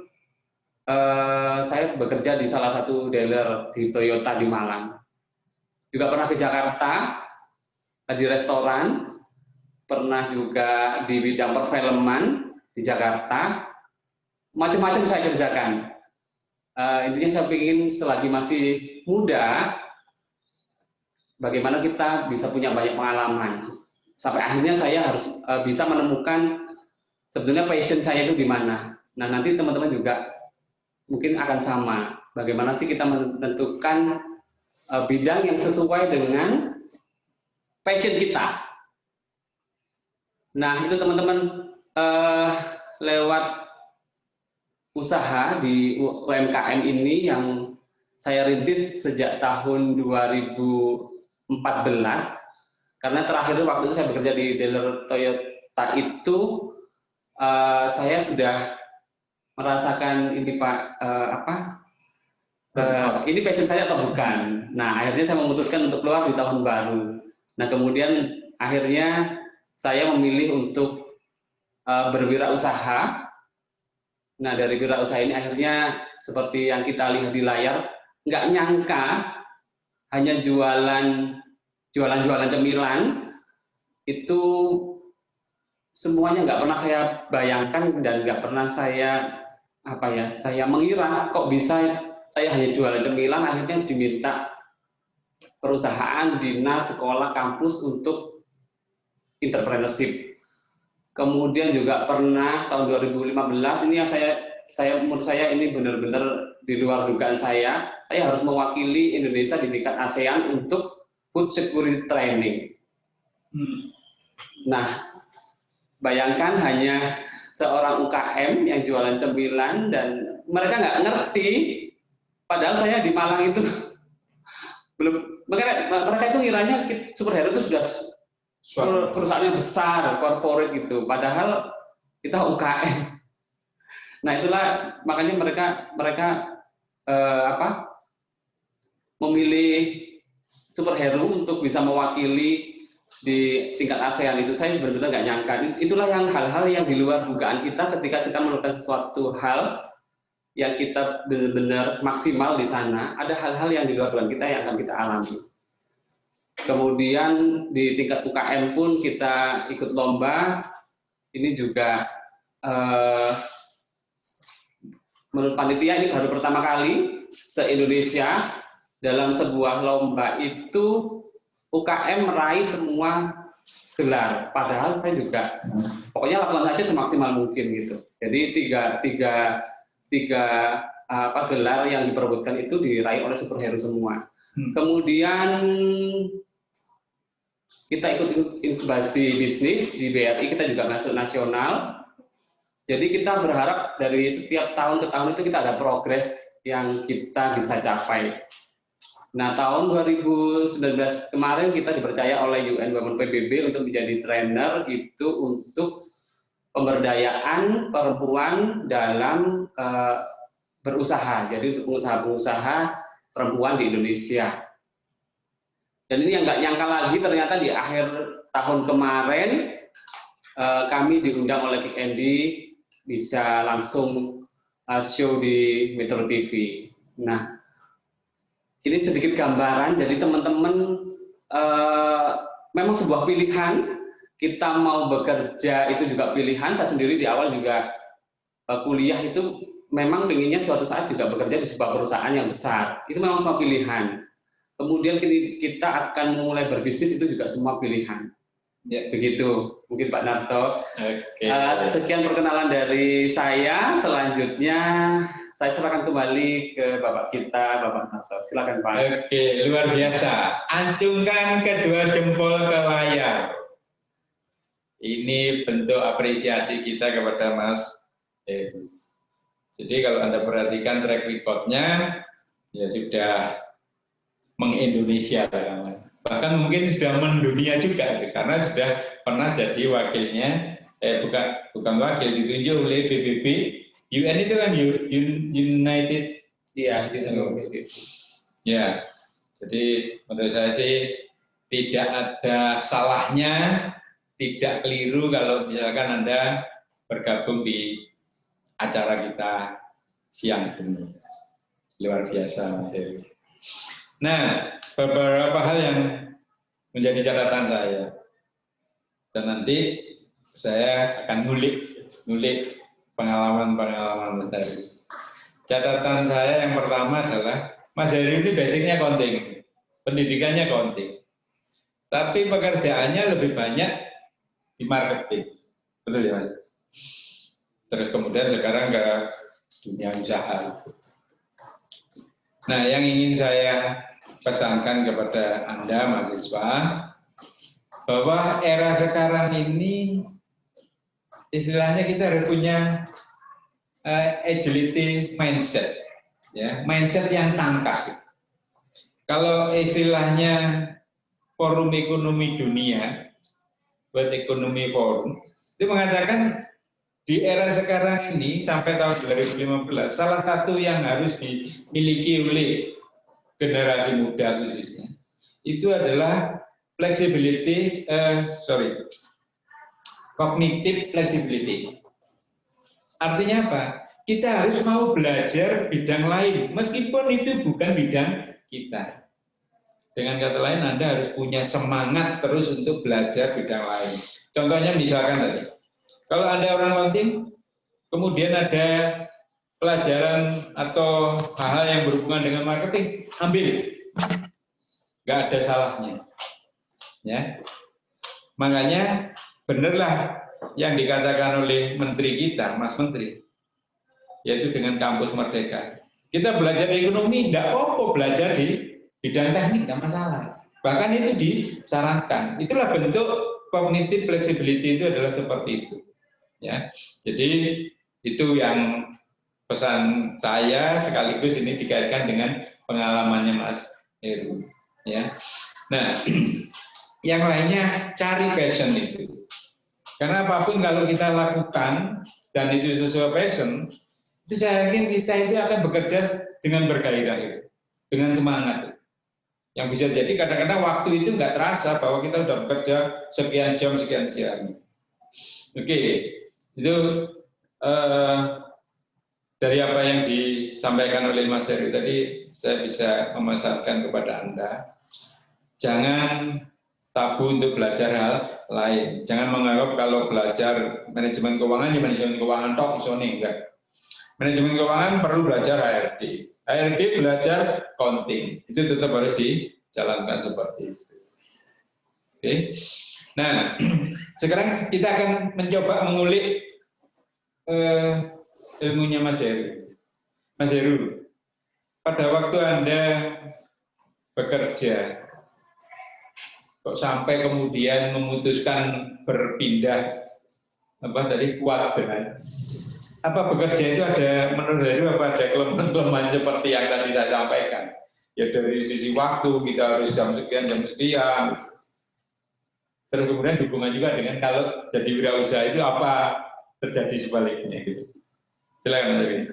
saya bekerja di salah satu dealer di Toyota di Malang. Juga pernah ke Jakarta, di restoran, pernah juga di bidang perfilman di Jakarta, macam-macam saya kerjakan. Intinya saya ingin selagi masih muda, bagaimana kita bisa punya banyak pengalaman. Sampai akhirnya saya harus bisa menemukan sebetulnya passion saya itu di mana. Nah, nanti teman-teman juga mungkin akan sama. Bagaimana sih kita menentukan bidang yang sesuai dengan passion kita. Nah, itu teman-teman lewat usaha di UMKM ini yang saya rintis sejak tahun 2014, karena terakhir waktu itu saya bekerja di dealer Toyota itu saya sudah merasakan ini Pak ini passion saya atau bukan. Nah, akhirnya saya memutuskan untuk keluar di tahun baru. Nah, kemudian akhirnya saya memilih untuk berwirausaha. Nah, dari wirausaha ini akhirnya seperti yang kita lihat di layar, nggak nyangka hanya jualan cemilan itu semuanya nggak pernah saya bayangkan dan nggak pernah saya mengira kok bisa saya hanya jualan cemilan, akhirnya diminta perusahaan, dinas, sekolah, kampus untuk entrepreneurship. Kemudian juga pernah tahun 2015 ini yang saya menurut saya ini benar-benar di luar dugaan saya harus mewakili Indonesia di tingkat ASEAN untuk food security training. Nah, bayangkan hanya seorang UKM yang jualan cemilan dan mereka nggak ngerti, padahal saya di Malang itu belum, mereka itu ngiranya Superhero itu sudah perusahaan yang besar, corporate gitu, padahal kita UKM. Nah, itulah makanya mereka memilih Superhero untuk bisa mewakili di tingkat ASEAN itu. Saya benar-benar nggak nyangka. Itulah yang hal-hal yang di luar dugaan kita ketika kita melakukan sesuatu hal yang kita benar-benar maksimal di sana. Ada hal-hal yang di luar dugaan kita yang akan kita alami. Kemudian di tingkat UKM pun kita ikut lomba. Ini juga menurut panitia ini baru pertama kali se-Indonesia dalam sebuah lomba itu UKM meraih semua gelar. Padahal saya juga pokoknya lakukan saja semaksimal mungkin gitu. Jadi tiga gelar yang diperebutkan itu diraih oleh Superhero semua. Kemudian kita ikut inkubasi bisnis di BRI, kita juga masuk nasional. Jadi kita berharap dari setiap tahun ke tahun itu kita ada progres yang kita bisa capai. Nah, tahun 2019 kemarin kita dipercaya oleh UN Women PBB untuk menjadi trainer itu untuk pemberdayaan perempuan dalam berusaha. Jadi untuk pengusaha-pengusaha perempuan di Indonesia. Dan ini yang nggak nyangka lagi ternyata di akhir tahun kemarin kami diundang oleh Kick Andy bisa langsung show di Metro TV. Nah, ini sedikit gambaran. Jadi teman-teman memang sebuah pilihan. Kita mau bekerja itu juga pilihan. Saya sendiri di awal juga kuliah itu memang pengennya suatu saat juga bekerja di sebuah perusahaan yang besar. Itu memang semua pilihan. kemudian kita akan mulai berbisnis, itu juga semua pilihan. Ya. Begitu, mungkin Pak Narto. Oke. Sekian perkenalan dari saya. Selanjutnya saya serahkan kembali ke Bapak kita, Bapak Narto. Silakan Pak. Oke, luar biasa. Acungkan kedua jempol ke layar. Ini bentuk apresiasi kita kepada Mas Heru. Jadi kalau Anda perhatikan track record-nya, ya sudah mengindonesia, bahkan mungkin sudah mendunia juga, karena sudah pernah jadi wakilnya, bukan wakil, ditunjuk oleh PBB. UN itu kan United. Iya, ya. Jadi menurut saya sih tidak ada salahnya, tidak keliru kalau misalkan Anda bergabung di acara kita siang ini. Luar biasa, Mas Heru. Nah, beberapa hal yang menjadi catatan saya, dan nanti saya akan ngulik pengalaman Mas Heru. Catatan saya yang pertama adalah Mas Heru ini basicnya accounting, pendidikannya accounting, tapi pekerjaannya lebih banyak di marketing, betul ya Mas? Terus kemudian sekarang ke dunia usaha. Nah, yang ingin saya pesankan kepada Anda mahasiswa, bahwa era sekarang ini istilahnya kita harus punya agility mindset, ya, mindset yang tangkas. Kalau istilahnya Forum Ekonomi Dunia, World Economic Forum, itu mengatakan di era sekarang ini sampai tahun 2015, salah satu yang harus dimiliki oleh generasi muda khususnya itu adalah cognitive flexibility. Artinya apa? Kita harus mau belajar bidang lain, meskipun itu bukan bidang kita. Dengan kata lain, Anda harus punya semangat terus untuk belajar bidang lain. Contohnya misalkan tadi, kalau Anda orang accounting, kemudian ada pelajaran atau hal-hal yang berhubungan dengan marketing, ambil. Nggak ada salahnya. Ya. Makanya benarlah yang dikatakan oleh Menteri kita, Mas Menteri, yaitu dengan kampus Merdeka. Kita belajar ekonomi, tidak apa-apa belajar di bidang teknik, tidak masalah. Bahkan itu disarankan. Itulah bentuk cognitive flexibility, itu adalah seperti itu. Ya, jadi itu yang pesan saya, sekaligus ini dikaitkan dengan pengalamannya Mas Heru. Ya, nah, yang lainnya cari passion itu, karena apapun kalau kita lakukan dan itu sesuai passion, itu saya yakin kita itu akan bekerja dengan bergairah, dengan semangat. Yang bisa jadi kadang-kadang waktu itu nggak terasa bahwa kita sudah bekerja sekian jam. Oke. Itu dari apa yang disampaikan oleh Mas Heru tadi, saya bisa memesankan kepada Anda, jangan tabu untuk belajar hal lain. Jangan menganggap kalau belajar manajemen keuangan, ya manajemen keuangan tok isone, enggak. Manajemen keuangan perlu belajar HRD. HRD belajar accounting. Itu tetap harus dijalankan seperti itu. Oke. Nah, sekarang kita akan mencoba mengulik ilmunya Mas Heru. Mas Heru, pada waktu Anda bekerja, kok sampai kemudian memutuskan berpindah kuadran? Apa bekerja itu ada, menurut Heru, apa ada kelemahan seperti yang tadi saya sampaikan? Ya dari sisi waktu, kita harus jam sekian, terus kemudian hubungan juga dengan kalau jadi wirausaha itu apa terjadi sebaliknya gitu. Silakan Mas Heru.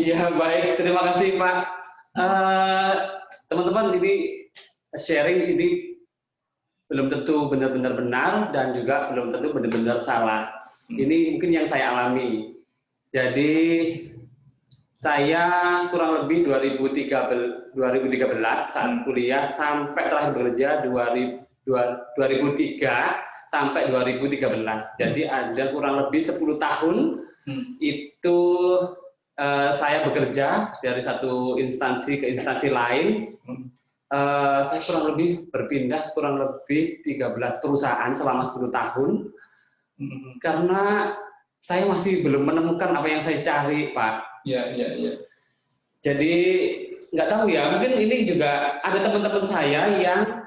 Iya, baik, terima kasih Pak. Teman-teman, ini sharing ini belum tentu benar-benar benar dan juga belum tentu benar-benar salah. Ini mungkin yang saya alami. Jadi saya kurang lebih 2013 saat kuliah sampai terakhir bekerja 2003 sampai 2013. Jadi ada kurang lebih 10 tahun itu saya bekerja dari satu instansi ke instansi lain. saya kurang lebih berpindah kurang lebih 13 perusahaan selama 10 tahun karena saya masih belum menemukan apa yang saya cari, Pak. Ya. Jadi nggak tahu ya, mungkin ini juga ada teman-teman saya yang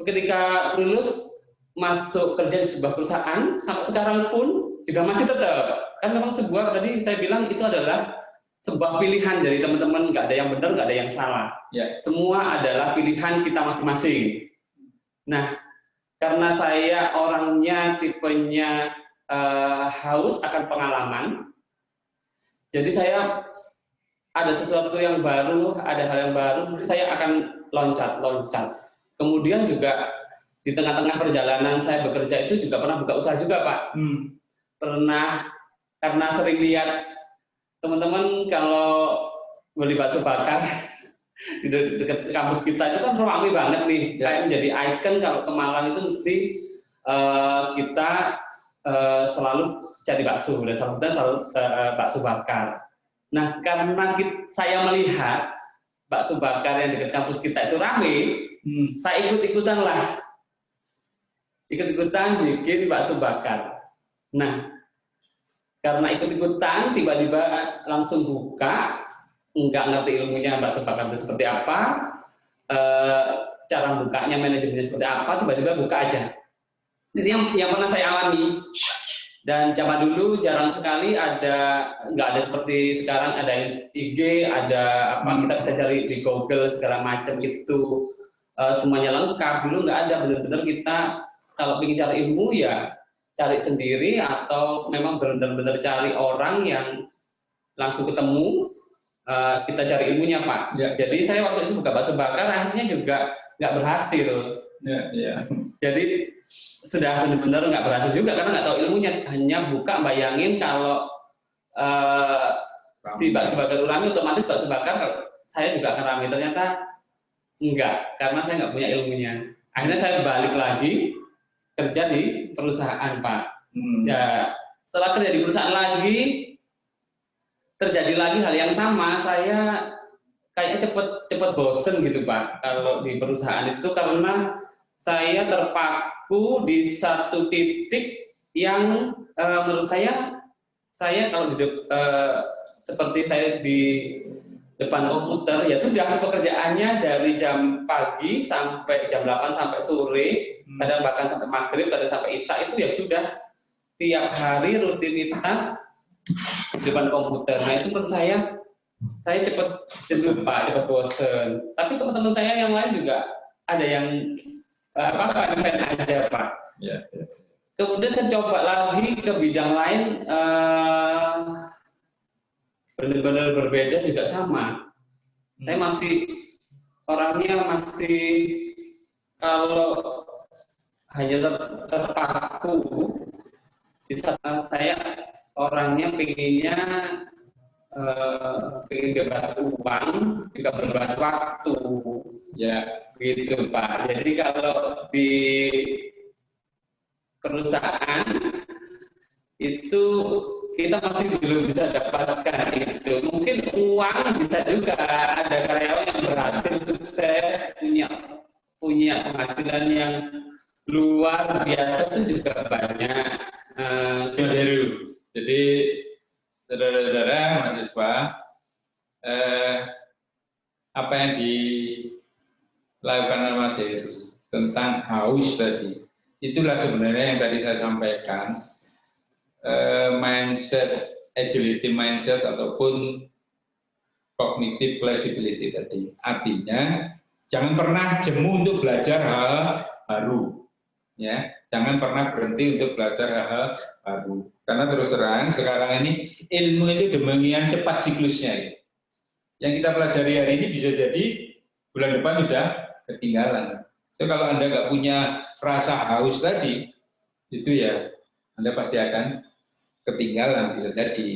ketika lulus masuk kerja di sebuah perusahaan sampai sekarang pun juga masih tetap. Kan memang sebuah, tadi saya bilang itu adalah sebuah pilihan dari teman-teman, nggak ada yang benar, nggak ada yang salah. Ya. Semua adalah pilihan kita masing-masing. Nah, karena saya orangnya tipenya haus akan pengalaman, jadi saya ada sesuatu yang baru, ada hal yang baru, saya akan loncat. Kemudian juga di tengah-tengah perjalanan saya bekerja itu juga pernah buka usaha juga, Pak. Pernah, karena sering lihat teman-teman kalau beli bakso bakar di dekat kampus kita itu kan ramai banget nih, kayak menjadi ikon kalau ke Malang itu mesti kita selalu cari bakso dan salah satunya selalu bakso bakar. Nah, karena saya melihat bakso bakar yang dekat kampus kita itu ramai, saya ikut-ikutan bikin bakso bakar. Nah, karena ikut-ikutan, tiba-tiba langsung buka, nggak ngerti ilmunya bakso bakar itu seperti apa, cara bukanya, manajemennya seperti apa, tiba-tiba buka aja. Jadi yang pernah saya alami. Dan zaman dulu jarang sekali nggak ada seperti sekarang, ada IG, ada apa, kita bisa cari di Google segala macam itu, semuanya lengkap. Dulu nggak ada, benar-benar kita kalau ingin cari ilmu ya cari sendiri atau memang benar-benar cari orang yang langsung ketemu, kita cari ilmunya, Pak. Ya. Jadi saya waktu itu buka bakso bakar akhirnya juga nggak berhasil. Ya. Jadi sudah benar-benar nggak berhasil juga karena nggak tahu ilmunya, hanya buka bayangin kalau si bakso bakar itu rame, otomatis bakso bakar saya juga akan rame. Ternyata enggak, karena saya nggak punya ilmunya. Akhirnya saya balik lagi kerja di perusahaan, Pak. Ya, setelah kerja di perusahaan lagi, terjadi lagi hal yang sama. Saya kayaknya cepet bosen gitu, Pak. Kalau di perusahaan itu karena saya terpaku di satu titik yang menurut saya kalau seperti saya di depan komputer, ya sudah pekerjaannya dari jam pagi sampai jam 8 sampai sore, kadang bahkan sampai maghrib, kadang sampai isya, itu ya sudah tiap hari rutinitas di depan komputer. Nah itu menurut saya cepat jenuh, Pak, cepat bosen. Tapi teman-teman saya yang lain juga ada yang fan aja, Pak. Ya. Kemudian saya coba lagi ke bidang lain, benar-benar berbeda juga sama. Saya orangnya masih kalau hanya terpaku, di saat saya orangnya pengen bebas uang, juga bebas waktu, ya gitu, Pak. Jadi kalau di perusahaan itu kita masih belum bisa dapatkan itu. Mungkin uang bisa juga, ada karyawan yang berhasil sukses, punya penghasilan yang luar biasa itu juga banyak. Jadi saudara-saudara mahasiswa, apa yang dilakukan oleh Mas Heru tentang haus tadi, itulah sebenarnya yang tadi saya sampaikan, mindset, agility mindset ataupun cognitive flexibility tadi. Artinya jangan pernah jemu untuk belajar hal baru, ya. Jangan pernah berhenti untuk belajar hal baru. Karena terus terang sekarang ini ilmu itu demikian cepat siklusnya. Ya. Yang kita pelajari hari ini bisa jadi bulan depan sudah ketinggalan. So kalau Anda nggak punya rasa haus tadi, itu ya Anda pasti akan ketinggalan, bisa jadi.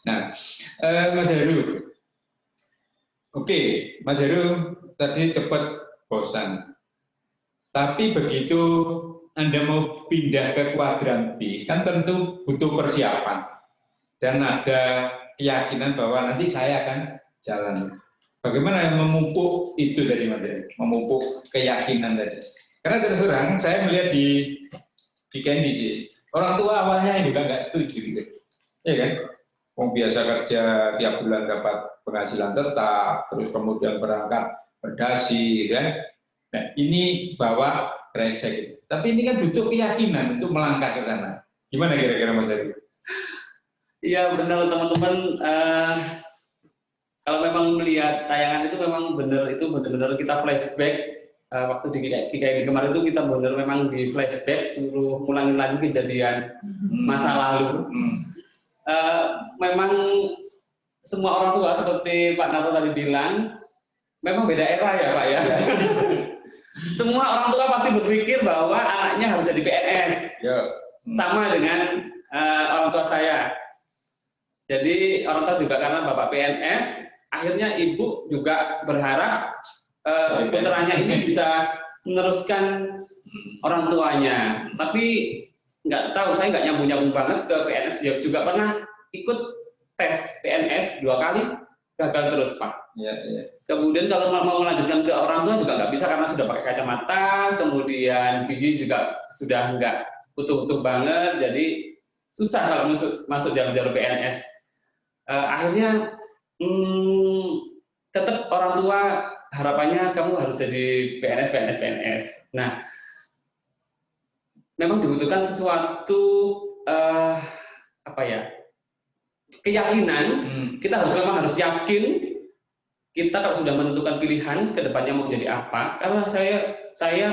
Nah, Mas Heru, oke, Mas Heru tadi cepat bosan. Tapi begitu Anda mau pindah ke kuadran B, kan tentu butuh persiapan. Dan ada keyakinan bahwa nanti saya akan jalan. Bagaimana memupuk itu dari Mas Heru? Memupuk keyakinan tadi. Karena terus terang saya melihat di Candy sih, orang tua awalnya juga nggak setuju gitu. Ya kan? Wong biasa kerja tiap bulan dapat penghasilan tetap, terus kemudian berangkat berdasi, gitu kan? Nah, ini bawa kresek gitu. Tapi ini kan butuh keyakinan untuk melangkah ke sana. Gimana kira-kira Mas Heru? Iya benar teman-teman. Kalau memang melihat tayangan itu memang benar-benar kita flashback. Waktu di GKI kemarin itu kita benar memang di flashback, suruh ulangi lagi kejadian masa lalu. Memang semua orang tua seperti Pak Narto tadi bilang, memang beda era ya Pak ya. Semua orang tua pasti berpikir bahwa anaknya harus jadi PNS, sama dengan orang tua saya. Jadi orang tua juga karena bapak PNS, akhirnya ibu juga berharap putranya ini bisa meneruskan orang tuanya. Tapi nggak tahu, saya nggak nyambung banget ke PNS. Dia juga pernah ikut tes PNS 2 kali, gagal terus Pak. Kemudian kalau mau melanjutkan ke orang tua juga nggak bisa karena sudah pakai kacamata, kemudian gigi juga sudah nggak utuh-utuh banget, jadi susah kalau masuk jalur PNS. Akhirnya tetap orang tua harapannya kamu harus jadi PNS. Nah, memang dibutuhkan sesuatu keyakinan. Kita memang harus yakin kita kalau sudah menentukan pilihan ke depannya mau jadi apa. Karena saya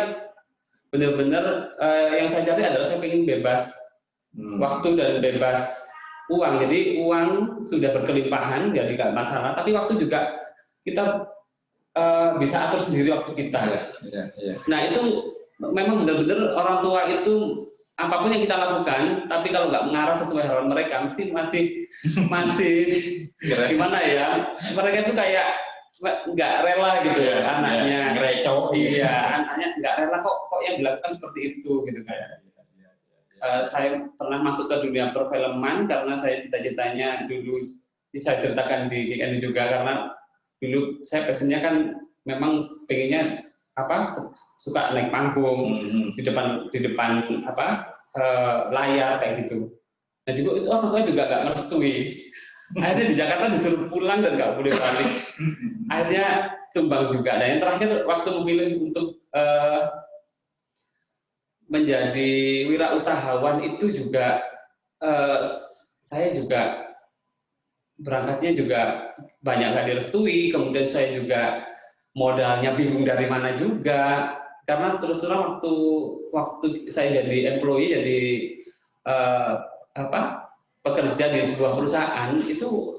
benar-benar yang saya cari adalah saya ingin bebas waktu dan bebas uang. Jadi uang sudah berkelimpahan, jadi nggak masalah. Tapi waktu juga kita bisa atur sendiri waktu kita. Nah itu memang benar-benar orang tua itu apapun yang kita lakukan, tapi kalau nggak mengarah sesuai harapan mereka, masih gimana ya? Mereka itu kayak nggak rela gitu ya, anaknya. Iya, anaknya nggak rela kok yang dilakukan seperti itu gitu kan. Saya pernah masuk ke dunia perfilman karena saya cita-citanya dulu bisa ceritakan di GKI juga, karena dulu saya passionnya kan memang pengennya suka naik panggung di depan layar kayak gitu. Nah juga itu orang tua juga nggak merestui. Akhirnya di Jakarta disuruh pulang dan nggak boleh balik. Akhirnya tumbang juga. Nah yang terakhir waktu memilih untuk menjadi wirausahawan itu juga saya juga berangkatnya juga banyak nggak direstui. Kemudian saya juga modalnya bingung dari mana juga, karena terus terang waktu saya jadi employee, jadi pekerja di sebuah perusahaan itu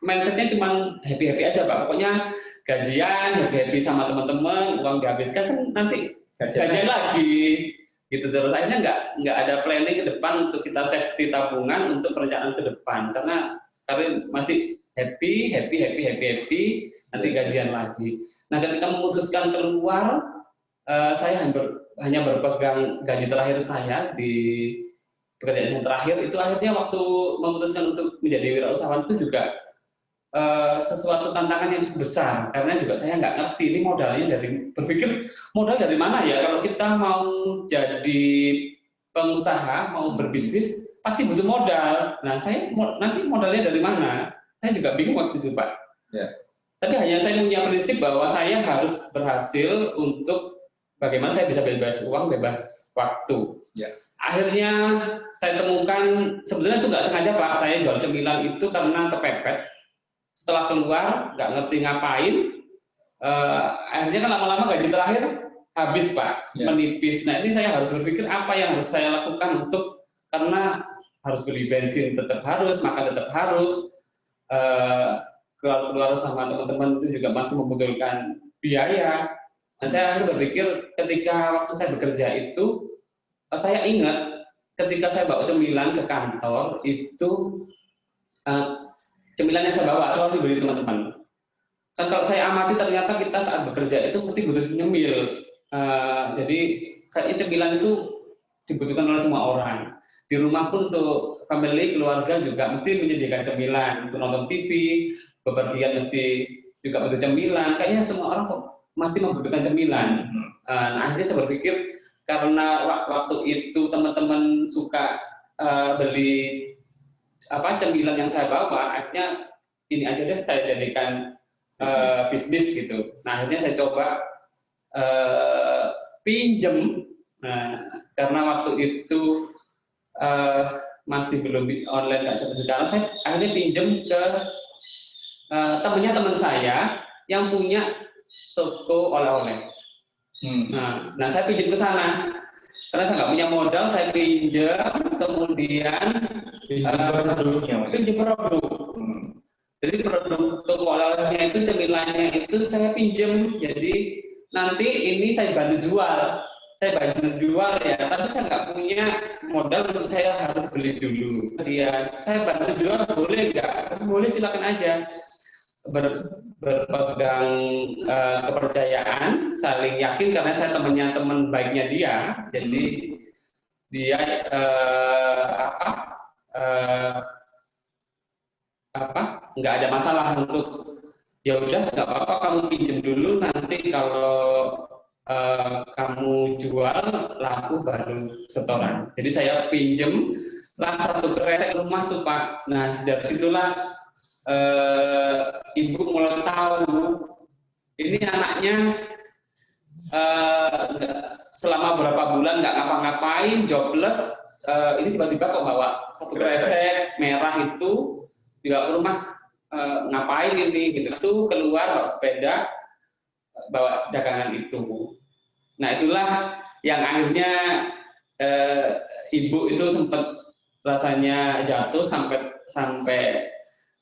mindsetnya cuma happy aja Pak. Pokoknya gajian, happy sama teman-teman, uang dihabiskan kan nanti gajian lagi gitu terus. Akhirnya nggak ada planning ke depan untuk kita safety tabungan untuk perencanaan ke depan, karena masih happy nanti gajian lagi. Nah ketika memutuskan keluar, saya hanya berpegang gaji terakhir saya di pekerjaan yang terakhir itu. Akhirnya waktu memutuskan untuk menjadi wirausahawan itu juga sesuatu tantangan yang cukup besar, karena juga saya nggak ngerti ini berpikir modal dari mana ya. Kalau kita mau jadi pengusaha, mau berbisnis pasti butuh modal. Nah saya nanti modalnya dari mana? Saya juga bingung waktu itu Pak. Tapi hanya saya punya prinsip bahwa saya harus berhasil untuk bagaimana saya bisa bebas uang, bebas waktu. Akhirnya saya temukan, sebenarnya itu nggak sengaja Pak, saya jual cemilan itu karena kepepet. Setelah keluar, nggak ngerti ngapain, akhirnya kan lama-lama gaji terakhir habis Pak, menipis. Nah ini saya harus berpikir apa yang harus saya lakukan karena harus beli bensin tetap harus, makan tetap harus, keluar sama teman-teman itu juga masih membutuhkan biaya. Nah, saya akhirnya berpikir ketika waktu saya bekerja itu, saya ingat ketika saya bawa cemilan ke kantor itu, cemilan yang saya bawa selalu dibeli teman-teman. Kan kalau saya amati ternyata kita saat bekerja itu mesti butuh nyemil. Jadi kayaknya cemilan itu dibutuhkan oleh semua orang. Di rumah pun untuk family, keluarga juga mesti menyediakan cemilan untuk nonton TV. Bepergian mesti juga butuh cemilan. Kayaknya semua orang kok masih membutuhkan cemilan. Nah, akhirnya saya berpikir karena waktu itu teman-teman suka beli cemilan yang saya bawa, akhirnya ini aja deh saya jadikan bisnis gitu. Nah, akhirnya saya coba pinjem. Nah, karena waktu itu masih belum online nggak seperti sekarang, saya akhirnya pinjem ke teman saya yang punya toko oleh-oleh. Nah, saya pinjam ke sana karena saya nggak punya modal, saya pinjam, kemudian pinjam produk. Jadi produk toko oleh-olehnya itu, cemilannya itu saya pinjam. Jadi nanti ini saya bantu jual. Ya, tapi saya nggak punya modal, saya harus beli dulu. Ya, saya bantu jual, boleh nggak? Boleh, silakan aja. Berpegang kepercayaan, saling yakin karena saya teman baiknya dia. Jadi dia nggak ada masalah untuk ya udah nggak apa-apa kamu pinjam dulu, nanti kalau kamu jual laku baru setoran. Jadi saya pinjem lah 1 kresek rumah tuh Pak. Nah dari situlah ibu mulai tahu ini anaknya selama berapa bulan nggak ngapa-ngapain, jobless, ini tiba-tiba kok bawa 1 kresek merah itu juga ke rumah, ngapain ini gitu. Itu keluar bawa sepeda, bawa dagangan itu. Nah itulah yang akhirnya ibu itu sempat rasanya jatuh sampai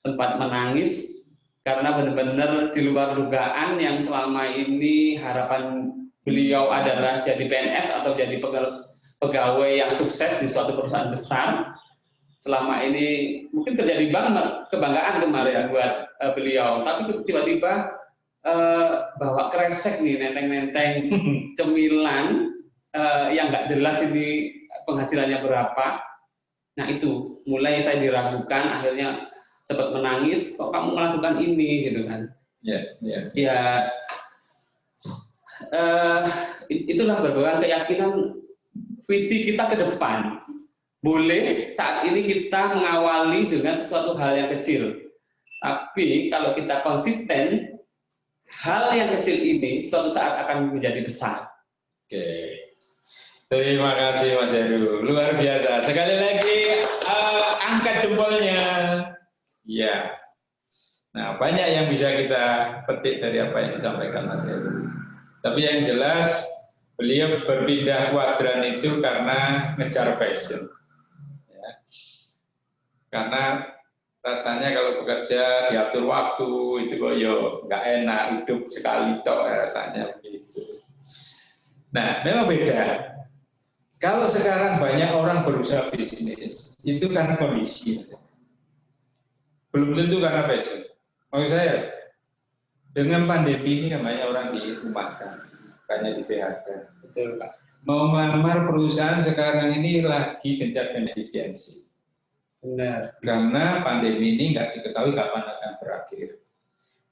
sempat menangis karena benar-benar di luar dugaan. Yang selama ini harapan beliau adalah jadi PNS atau jadi pegawai yang sukses di suatu perusahaan besar. Selama ini mungkin kerja di bank, kebanggaan kemarin buat beliau, tapi tiba-tiba bawa kresek nih, nenteng-nenteng cemilan yang nggak jelas ini penghasilannya berapa. Nah itu mulai saya diragukan, akhirnya sempat menangis, kok kamu melakukan ini gitu kan. Ya itulah berbagai keyakinan visi kita ke depan. Boleh saat ini kita mengawali dengan sesuatu hal yang kecil, tapi kalau kita konsisten, hal yang kecil ini suatu saat akan menjadi besar. Oke, terima kasih Mas Heru, luar biasa. Sekali lagi angkat jempolnya. Ya, nah banyak yang bisa kita petik dari apa yang disampaikan Mas Heru. Tapi yang jelas beliau berpindah kuadran itu karena ngejar passion. Karena rasanya kalau bekerja diatur waktu itu kok yo nggak enak, hidup sekali toh rasanya begitu. Nah memang beda. Kalau sekarang banyak orang berusaha bisnis itu karena kondisi, belum tentu karena passion. Maksud saya dengan pandemi ini banyak orang dirumahkan, banyak di PHK. Betul Pak. Mau melamar perusahaan sekarang ini lagi gencar-gencar efisiensi. Benar. Karena pandemi ini nggak diketahui kapan akan berakhir.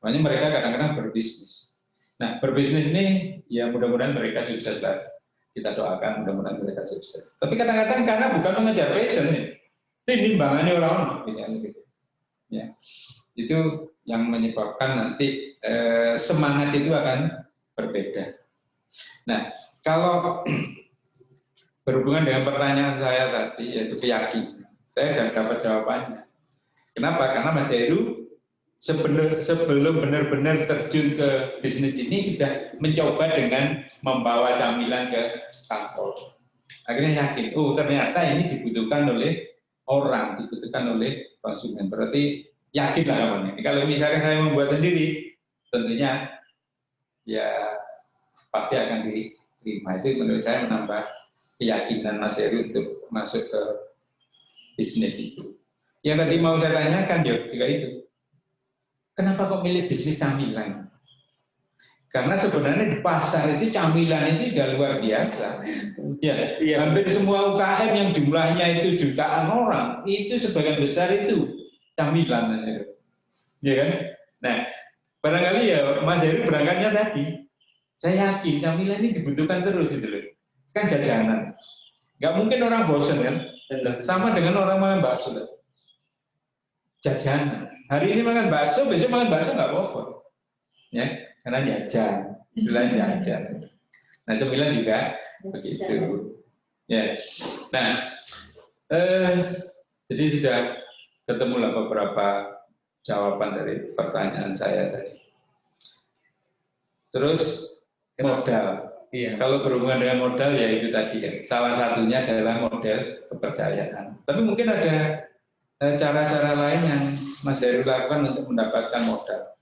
Makanya mereka kadang-kadang berbisnis. Nah, berbisnis ini ya mudah-mudahan mereka sukses lah. Kita doakan mudah-mudahan mereka sukses. Tapi kadang-kadang karena bukan mengejar passion, ini timbangannya orang gitu. Ya, itu yang menyebabkan nanti semangat itu akan berbeda. Nah, kalau berhubungan dengan pertanyaan saya tadi yaitu keyakinan. Saya sudah dapat jawabannya. Kenapa? Karena Mas Heru sebelum benar-benar terjun ke bisnis ini sudah mencoba dengan membawa camilan ke kantor. Akhirnya yakin, oh ternyata ini dibutuhkan oleh orang, dibutuhkan oleh konsumen. Berarti yakinlah kawan. Kalau misalnya saya membuat sendiri, tentunya ya pasti akan diterima. Itu menurut saya menambah keyakinan Mas Heru untuk masuk ke bisnis itu. Yang tadi mau saya tanyakan juga itu, kenapa kok milih bisnis camilan? Karena sebenarnya di pasar itu camilan itu sudah luar biasa. Ya, hampir semua UKM yang jumlahnya itu jutaan orang, itu sebagian besar itu camilan, ya kan? Nah, barangkali ya Mas Heru berangkatnya tadi. Saya yakin camilan ini dibutuhkan terus gitu loh. Kan jajanan. Nggak mungkin orang bosen kan? Sama dengan orang makan bakso. Jajanan. Hari ini makan bakso, besok makan bakso nggak apa-apa. Ya, karena jajan. Istilahnya jajan. Nah, camilan juga begitu. Ya. Nah, jadi sudah ketemulah beberapa jawaban dari pertanyaan saya tadi. Terus modal. Iya. Kalau berhubungan dengan modal ya itu tadi kan. Salah satunya adalah model kepercayaan. Tapi mungkin ada cara-cara lain yang Mas Heru lakukan untuk mendapatkan modal.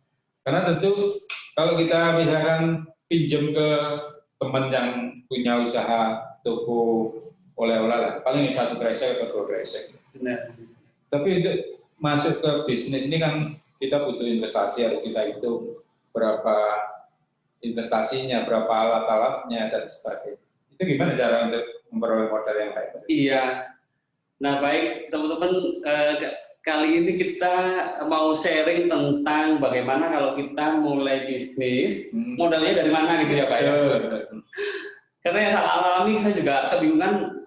Karena tentu kalau kita misalkan pinjam ke teman yang punya usaha toko oleh-oleh lah, paling 1 kresek atau 2 kresek. Benar. Tapi untuk masuk ke bisnis ini kan kita butuh investasi, harus kita hitung berapa investasinya, berapa alat-alatnya dan sebagainya. Itu gimana cara untuk memperoleh modal yang baik? Iya. Nah, baik teman-teman, kali ini kita mau sharing tentang bagaimana kalau kita mulai bisnis, modalnya dari mana gitu ya Pak ya. Karena yang saya alami, saya juga kebingungan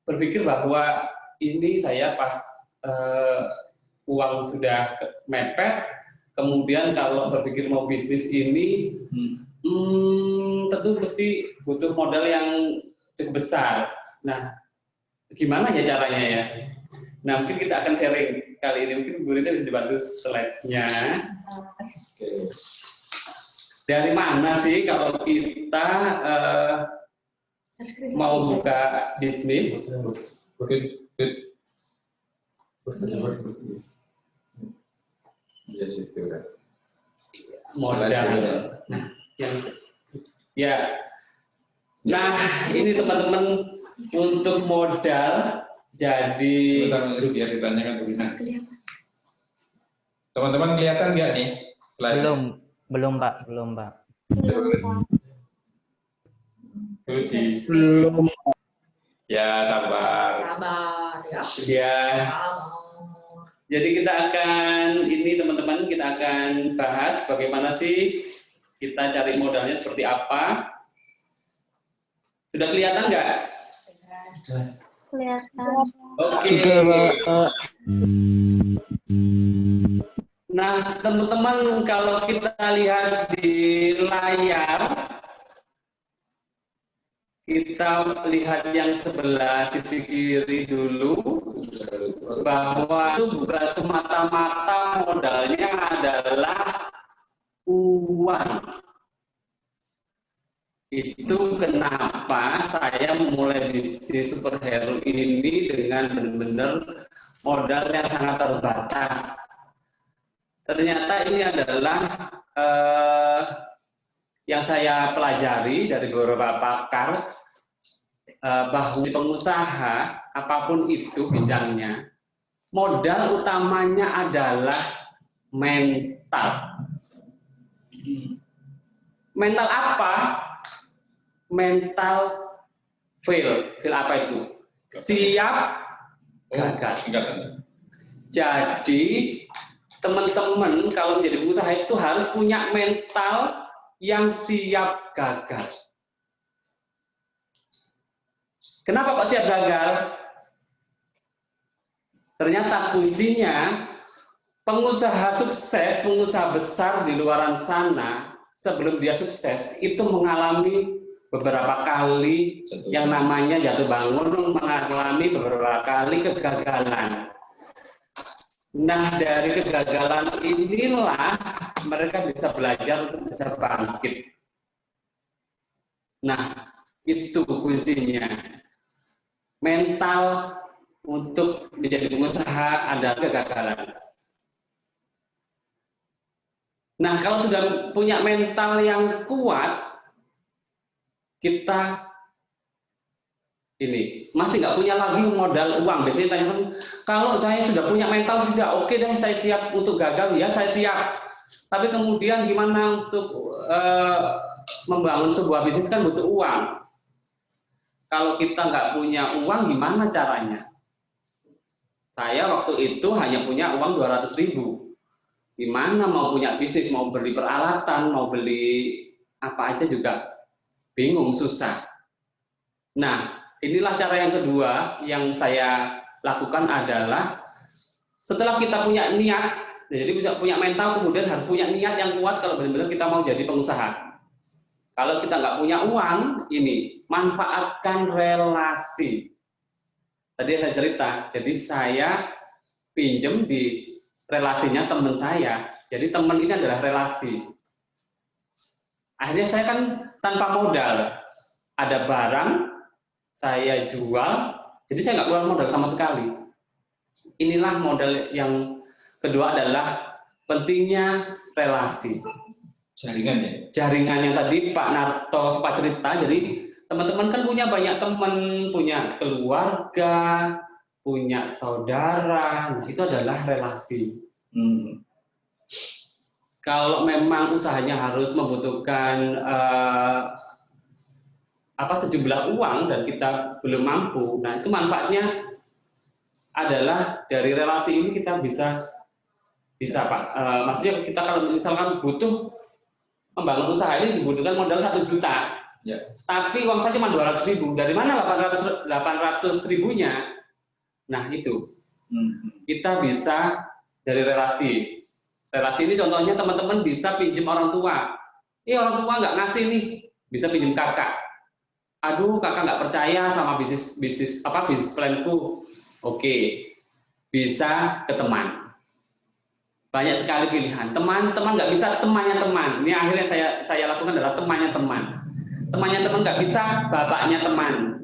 berpikir bahwa ini saya pas uang sudah mepet, kemudian kalau berpikir mau bisnis ini, tentu mesti butuh modal yang cukup besar. Nah, gimana ya caranya ya? Nah, mungkin kita akan sharing kali ini. Mungkin Bu Rita bisa dibantu slide-nya. Dari mana sih kalau kita mau buka bisnis? Modal. Nah, nah ini teman-teman, untuk modal jadi. Sebentar dulu biar ditanyakan Bu Rina. Teman-teman kelihatan nggak nih? Belum Pak. Belum. Ya, sabar ya. Ya. Jadi kita akan teman-teman, kita akan bahas bagaimana sih kita cari modalnya seperti apa. Sudah kelihatan nggak? Kelihatan. Oke. Nah, teman-teman, kalau kita lihat di layar, kita lihat yang sebelah sisi kiri dulu, bahwa itu bukan semata-mata modalnya adalah uang. Itu kenapa saya memulai bisnis Superhero ini dengan benar-benar modal yang sangat terbatas. Ternyata ini adalah yang saya pelajari dari beberapa pakar, bahwa pengusaha apapun itu bidangnya, modal utamanya adalah mental. Mental apa? Mental fail apa itu? Siap gagal. Jadi teman-teman kalau menjadi pengusaha itu harus punya mental yang siap gagal. Kenapa kok siap gagal? Ternyata kuncinya pengusaha sukses, pengusaha besar di luaran sana, sebelum dia sukses itu mengalami beberapa kali yang namanya jatuh bangun, mengalami beberapa kali kegagalan. Nah, dari kegagalan inilah mereka bisa belajar untuk bisa bangkit. Nah, itu kuncinya. Mental untuk menjadi pengusaha adalah kegagalan. Nah, kalau sudah punya mental yang kuat, kita ini masih nggak punya lagi modal uang. Biasanya tanya, kalau saya sudah punya mental sudah oke deh, saya siap untuk gagal, ya saya siap. Tapi kemudian gimana untuk membangun sebuah bisnis kan butuh uang. Kalau kita nggak punya uang, gimana caranya? Saya waktu itu hanya punya uang 200.000. Gimana mau punya bisnis, mau beli peralatan, mau beli apa aja juga bingung, susah. Nah, inilah cara yang kedua yang saya lakukan adalah setelah kita punya niat, jadi punya mental, kemudian harus punya niat yang kuat kalau benar-benar kita mau jadi pengusaha. Kalau kita nggak punya uang, ini manfaatkan relasi. Tadi saya cerita, jadi saya pinjem di relasinya teman saya. Jadi teman ini adalah relasi. Akhirnya saya kan tanpa modal, ada barang saya jual, jadi saya nggak keluar modal sama sekali. Inilah modal yang kedua adalah pentingnya relasi. Jaringan ya? Jaringan yang tadi Pak Narto sempat cerita, jadi teman-teman kan punya banyak teman, punya keluarga, punya saudara, nah itu adalah relasi. Kalau memang usahanya harus membutuhkan sejumlah uang dan kita belum mampu, nah itu manfaatnya adalah dari relasi ini kita bisa Pak. Maksudnya kita kalau misalkan butuh membangun usaha ini dibutuhkan modal 1 juta, ya. Tapi uang saya cuma 200.000. Dari mana 800.000-nya? Nah itu kita bisa dari relasi. Relasi ini contohnya teman-teman bisa pinjam orang tua. Orang tua nggak ngasih nih, bisa pinjam kakak. Aduh, kakak nggak percaya sama bisnis planku. Oke, bisa ke teman. Banyak sekali pilihan. Teman-teman nggak bisa temannya teman. Ini akhirnya saya lakukan adalah temannya teman. Temannya teman nggak bisa, bapaknya teman.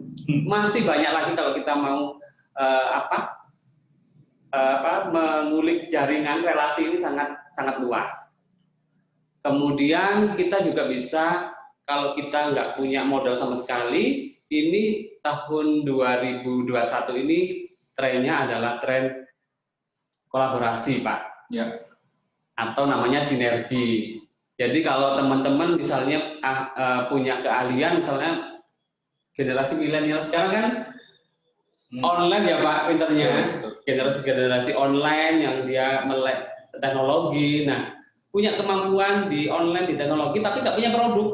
Masih banyak lagi kalau kita mau mengulik jaringan relasi ini sangat luas. Kemudian kita juga bisa, kalau kita nggak punya modal sama sekali, ini tahun 2021 ini trennya adalah tren kolaborasi, Pak. Ya. Atau namanya sinergi. Jadi kalau teman-teman misalnya punya keahlian, misalnya generasi milenial sekarang kan online ya Pak pinternya, generasi online yang dia melek teknologi, nah punya kemampuan di online di teknologi tapi nggak punya produk.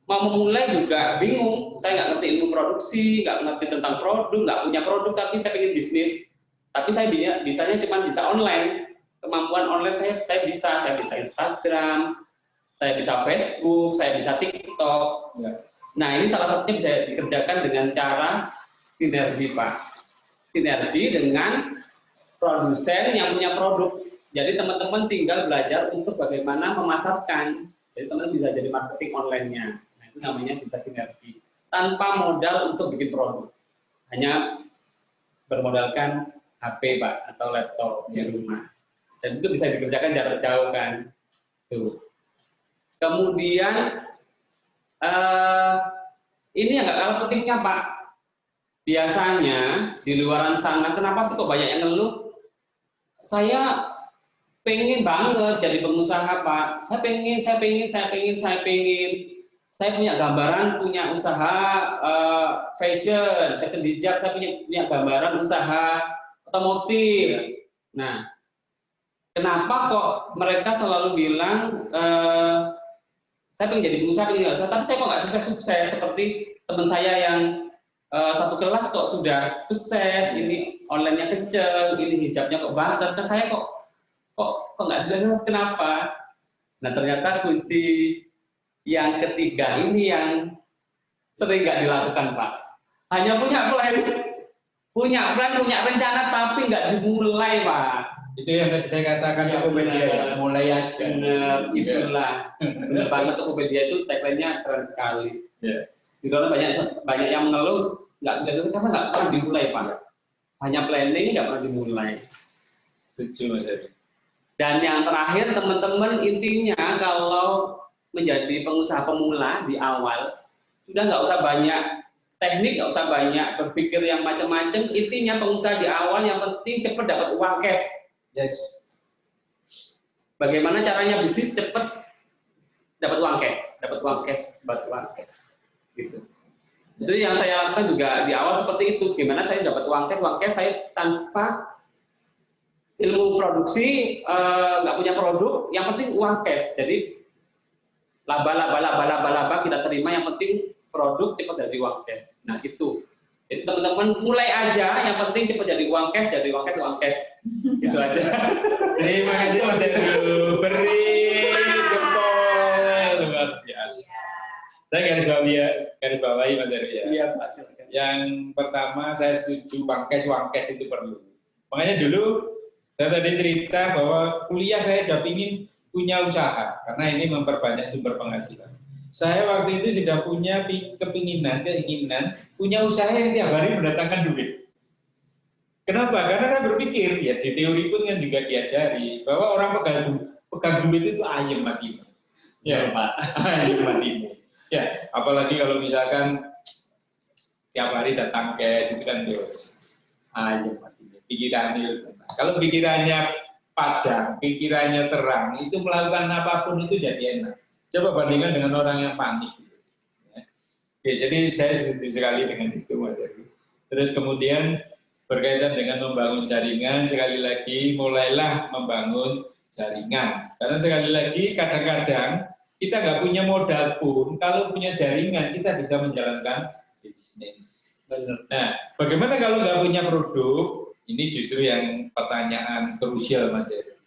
Mau memulai juga bingung, saya nggak ngerti ilmu produksi, nggak ngerti tentang produk, nggak punya produk tapi saya pengen bisnis. Tapi saya bisanya cuma bisa online. Kemampuan online saya bisa Instagram, saya bisa Facebook, saya bisa TikTok. Ya. Nah ini salah satunya bisa dikerjakan dengan cara sinergi, Pak. Sinergi dengan produsen yang punya produk. Jadi teman-teman tinggal belajar untuk bagaimana memasarkan. Jadi teman-teman bisa jadi marketing online-nya. Nah itu namanya bisa sinergi. Tanpa modal untuk bikin produk. Hanya bermodalkan HP, Pak, atau laptop di rumah. Dan itu bisa dikerjakan jarak jauh kan. Tuh. Kemudian ini yang nggak kalah pentingnya, Pak. Biasanya di luaran sana, kenapa sih kok banyak yang ngeluh? Saya pengen banget jadi pengusaha, Pak. Saya pengen. Saya punya gambaran, punya usaha fashion hijab. Saya punya gambaran usaha otomotif. Nah, kenapa kok mereka selalu bilang saya pengen jadi pengusaha, tapi saya kok nggak sukses seperti teman saya yang satu kelas kok sudah sukses, ini online-nya kenceng, ini hijabnya kok banter, terus saya kok nggak sukses, kenapa? Nah ternyata kunci yang ketiga ini yang sering nggak dilakukan, Pak. Hanya punya rencana tapi nggak dimulai, Pak. Itu yang saya katakan Tokopedia ya, mulai aja. Benar, itulah. Benar banget, Tokopedia itu tagline-nya keren sekali. Yeah. Di dalam banyak yang mengeluh nggak sudah karena nggak pernah dimulai, Pak. Hanya planning nggak pernah dimulai. Setuju, Mas Heri. Dan yang terakhir teman-teman, intinya kalau menjadi pengusaha pemula di awal sudah nggak usah banyak teknik, nggak usah banyak berpikir yang macam-macam. Intinya pengusaha di awal yang penting cepat dapat uang cash. Yes. Bagaimana caranya bisnis cepat dapat uang cash, gitu. Itu yang saya lakukan juga di awal seperti itu. Gimana saya dapat uang cash saya tanpa ilmu produksi, nggak punya produk, yang penting uang cash. Jadi laba kita terima, yang penting produk cepat jadi uang cash. Nah itu. Jadi teman-teman mulai aja, yang penting cepat jadi uang cash, uang cash. Itu aja. Terima kasih Mas Heru. Beri jempol luar biasa. Saya garis bawahi Mas Heru ya. Iya Pak. Yang pertama saya setuju uang cash itu perlu. Makanya dulu saya tadi cerita bahwa kuliah saya sudah ingin punya usaha karena ini memperbanyak sumber penghasilan. Saya waktu itu sudah punya keinginan punya usaha yang tiap hari mendatangkan duit. Kenapa? Karena saya berpikir, ya di teori pun kan juga diajari bahwa orang pegang duit itu ayam matimu. Ya Pak, ayam matimu. Ya, apalagi kalau misalkan tiap hari datang cash itu kan terus ayam matimu. Pikirannya, kalau pikirannya padang, pikirannya terang, itu melakukan apapun itu jadi enak. Coba bandingkan dengan orang yang panik. Oke, jadi saya setuju sekali dengan itu, Mas Heru. Terus kemudian berkaitan dengan membangun jaringan, sekali lagi mulailah membangun jaringan. Karena sekali lagi kadang-kadang kita nggak punya modal pun, kalau punya jaringan kita bisa menjalankan bisnis. Nah, bagaimana kalau nggak punya produk? Ini justru yang pertanyaan krusial, Mas Heru.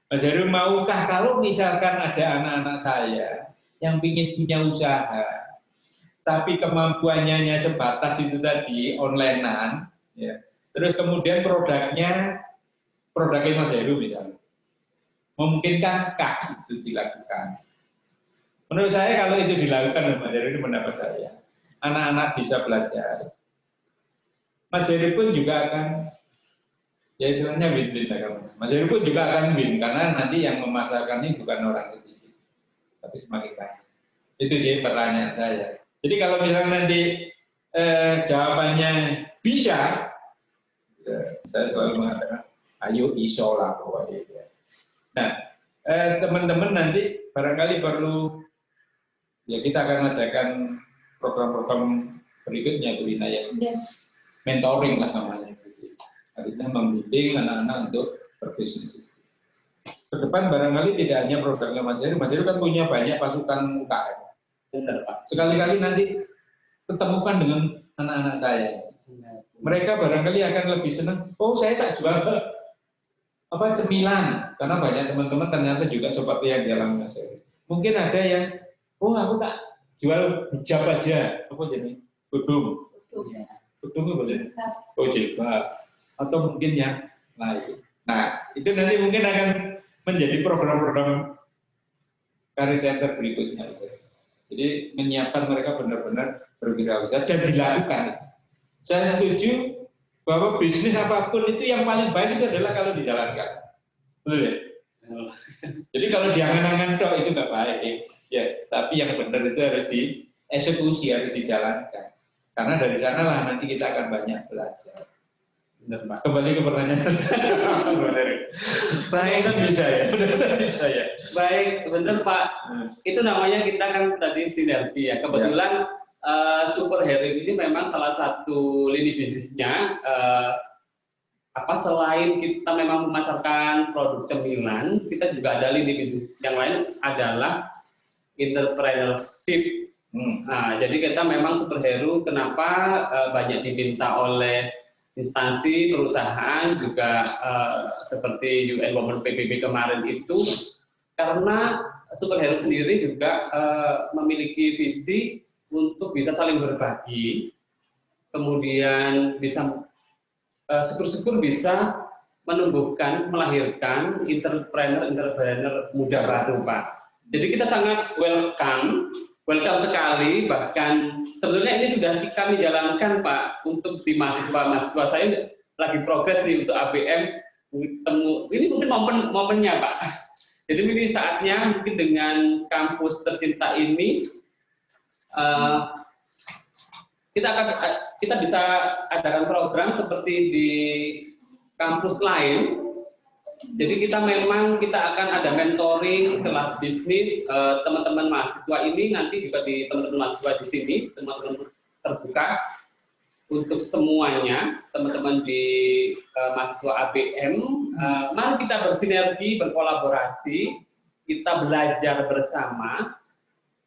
Mas Heru, maukah kalau misalkan ada anak-anak saya yang ingin punya usaha, tapi kemampuannya hanya sebatas itu tadi, onlinean, ya. Terus kemudian produknya Mas Heru misalnya, memungkinkankah itu dilakukan? Menurut saya kalau itu dilakukan, Mas Heru, ini pendapat saya, anak-anak bisa belajar. Mas Heru pun juga akan, ya istilahnya win-win lah kamu. Mas Heru pun juga akan win, karena nanti yang memasarkan ini bukan orang kecil, tapi semakin banyak. Itu jadi pertanyaan saya. Jadi kalau misalnya nanti jawabannya bisa, saya selalu mengatakan, ayo iso lah pokoknya. Nah, teman-teman nanti barangkali perlu, ya kita akan adakan program-program berikutnya, Bu Lina, ya. Mentoring lah namanya. Artinya membimbing anak-anak untuk berbisnis. Ke depan barangkali tidak hanya produknya Mas Heru kan punya banyak pasukan UKM. Benar, Pak. Sekali-kali nanti ketemukan dengan anak-anak saya. Mereka barangkali akan lebih senang, oh saya tak jual cemilan, karena banyak teman-teman ternyata juga seperti yang dialami Mas Heru. Mungkin ada yang, oh aku tak jual hijab aja, apa jadi gedung. Gedung itu apa? Oh jilbab. Atau mungkin yang lain. Nah, itu nanti mungkin akan menjadi program-program career center berikutnya. Jadi menyiapkan mereka benar-benar berwirausaha dan dilakukan. Saya setuju bahwa bisnis apapun itu yang paling baik itu adalah kalau dijalankan. Betul ya? Jadi kalau diangan-angan toh itu nggak baik. Ya, tapi yang benar itu harus dieksekusi, harus dijalankan. Karena dari sanalah nanti kita akan banyak belajar. Benar, Pak. Kembali ke pertanyaan. Baik, kan bisa ya. Bisa ya. Baik, benar Pak. Itu namanya kita kan tadi sinergi ya. Kebetulan Super Heru ini memang salah satu lini bisnisnya. Selain kita memang memasarkan produk cemilan, kita juga ada lini bisnis yang lain adalah entrepreneurship. Nah, jadi kita memang Super Heru kenapa banyak diminta oleh instansi, perusahaan juga seperti UN Women PBB kemarin itu karena Super Heru sendiri juga memiliki visi untuk bisa saling berbagi, kemudian bisa syukur-syukur bisa menumbuhkan, melahirkan entrepreneur muda baru, Pak. Jadi kita sangat welcome sekali, bahkan sebetulnya ini sudah kami jalankan Pak untuk di mahasiswa saya lagi progres nih untuk ABM ini mungkin momennya Pak. Jadi ini saatnya mungkin dengan kampus tercinta ini kita bisa adakan program seperti di kampus lain. Jadi kita akan ada mentoring kelas bisnis, teman-teman mahasiswa ini nanti juga di teman-teman mahasiswa di sini semua terbuka. untuk semuanya, teman-teman di mahasiswa ABM, mari kita bersinergi, berkolaborasi, kita belajar bersama,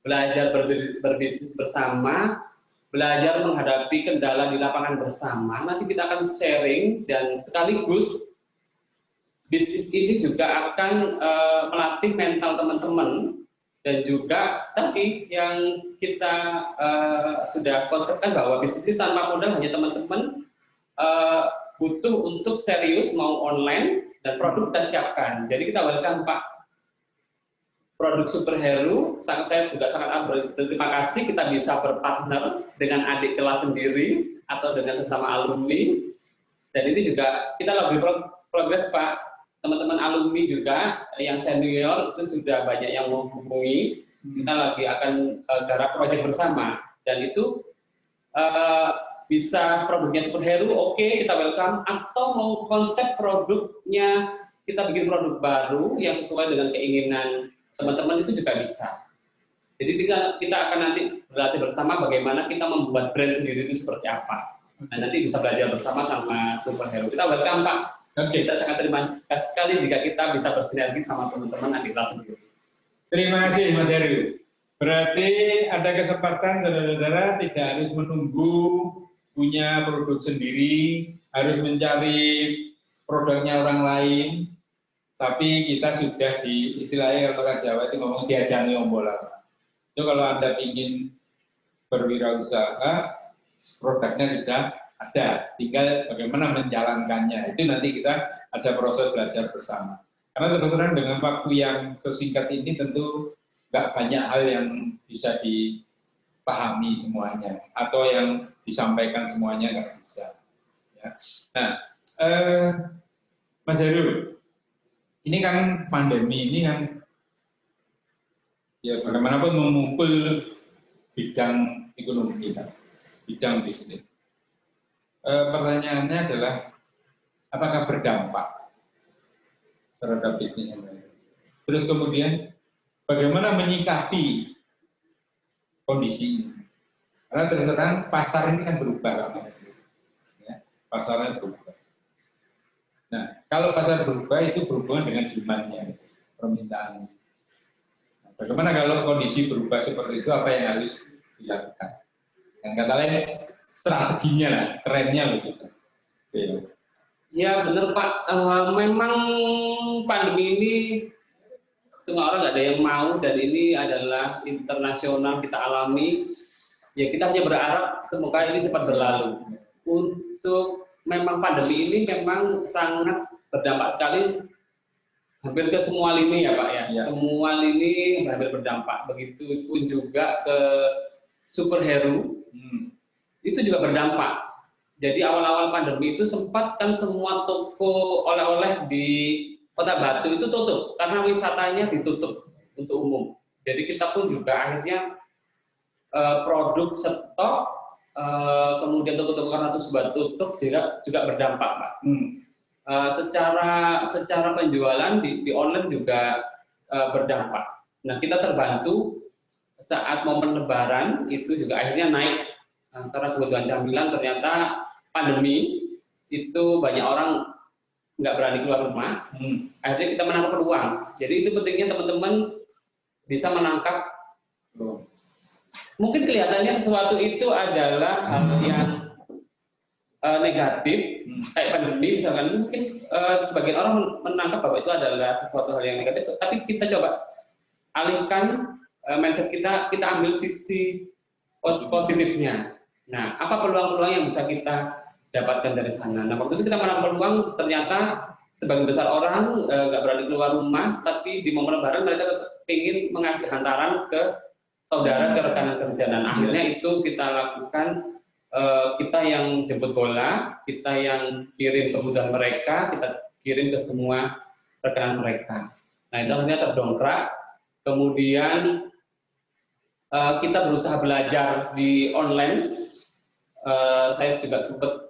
belajar berbisnis bersama, belajar menghadapi kendala di lapangan bersama. Nanti kita akan sharing dan sekaligus bisnis ini juga akan melatih mental teman-teman dan juga tadi yang kita sudah konsepkan bahwa bisnis ini tanpa modal hanya teman-teman butuh untuk serius mau online dan produk kita siapkan. Jadi kita welcome Pak produk Superhero, saya juga sangat berterima kasih kita bisa berpartner dengan adik kelas sendiri atau dengan sesama alumni. Dan ini juga kita lebih progres Pak, teman-teman alumni juga yang senior itu sudah banyak yang menghubungi. Kita lagi akan garap proyek bersama dan itu bisa produknya Superhero, oke, kita welcome, atau mau konsep produknya kita bikin produk baru yang sesuai dengan keinginan teman-teman itu juga bisa. Jadi kita akan nanti berlatih bersama bagaimana kita membuat brand sendiri itu seperti apa. Nah, nanti bisa belajar bersama sama Superhero. Kita welcome Pak. Oke, kita sangat terima kasih sekali jika kita bisa bersinergi sama teman-teman adik kelas sendiri. Terima kasih Mas Heru. Berarti ada kesempatan saudara-saudara tidak harus menunggu punya produk sendiri, harus mencari produknya orang lain. Tapi kita sudah di istilahnya kalau orang Jawa itu ngomong diajani ombolan. Itu kalau Anda ingin berwirausaha, produknya sudah ada, tinggal bagaimana menjalankannya. Itu nanti kita ada proses belajar bersama. Karena terus-terang dengan waktu yang sesingkat ini tentu nggak banyak hal yang bisa dipahami semuanya, atau yang disampaikan semuanya nggak bisa. Ya. Nah, Mas Heru, ini kan pandemi ini kan ya bagaimanapun memukul bidang ekonomi kita, bidang bisnis. Pertanyaannya adalah apakah berdampak terhadap bisnis yang lain? Terus kemudian bagaimana menyikapi kondisi ini? Karena terus terang pasar ini kan berubah, ya, pasarnya berubah. Nah, kalau pasar berubah itu berhubungan dengan demand-nya, permintaan. Nah, bagaimana kalau kondisi berubah seperti itu, apa yang harus dilakukan? Yang kata lain, strateginya lah, trennya begitu. Oke. Ya benar Pak, memang pandemi ini semua orang nggak ada yang mau dan ini adalah internasional kita alami. Ya kita hanya berharap semoga ini cepat berlalu. Untuk memang pandemi ini memang sangat berdampak sekali hampir ke semua lini ya Pak ya. Ya. Semua lini hampir berdampak. Begitu pun juga ke Superhero. Itu juga berdampak. Jadi awal-awal pandemi itu sempat kan semua toko oleh-oleh di Kota Batu itu tutup karena wisatanya ditutup untuk umum. Jadi kita pun juga akhirnya produk stok, kemudian toko-toko karena itu sudah tutup juga berdampak, Pak. Secara penjualan di online juga berdampak. Nah, kita terbantu saat momen Lebaran itu juga akhirnya naik karena kebutuhan camilan ternyata pandemi itu banyak orang nggak berani keluar rumah. Akhirnya kita menangkap peluang. Jadi itu pentingnya teman-teman bisa menangkap. Mungkin kelihatannya sesuatu itu adalah hal yang negatif, kayak pandemi misalkan, mungkin sebagian orang menangkap bahwa itu adalah sesuatu hal yang negatif, tapi kita coba alihkan mindset kita ambil sisi positifnya. Nah, apa peluang-peluang yang bisa kita dapatkan dari sana? Nah, waktu itu kita menangkap peluang, ternyata sebagian besar orang nggak berani keluar rumah, tapi di momen Lebaran mereka tetap ingin mengasih hantaran ke saudara, ke rekan kerja, dan akhirnya itu kita lakukan, kita yang jemput bola, kita yang kirim kebutuhan mereka, kita kirim ke semua rekan mereka. Nah itu akhirnya terdongkrak, kemudian kita berusaha belajar di online, saya juga sempat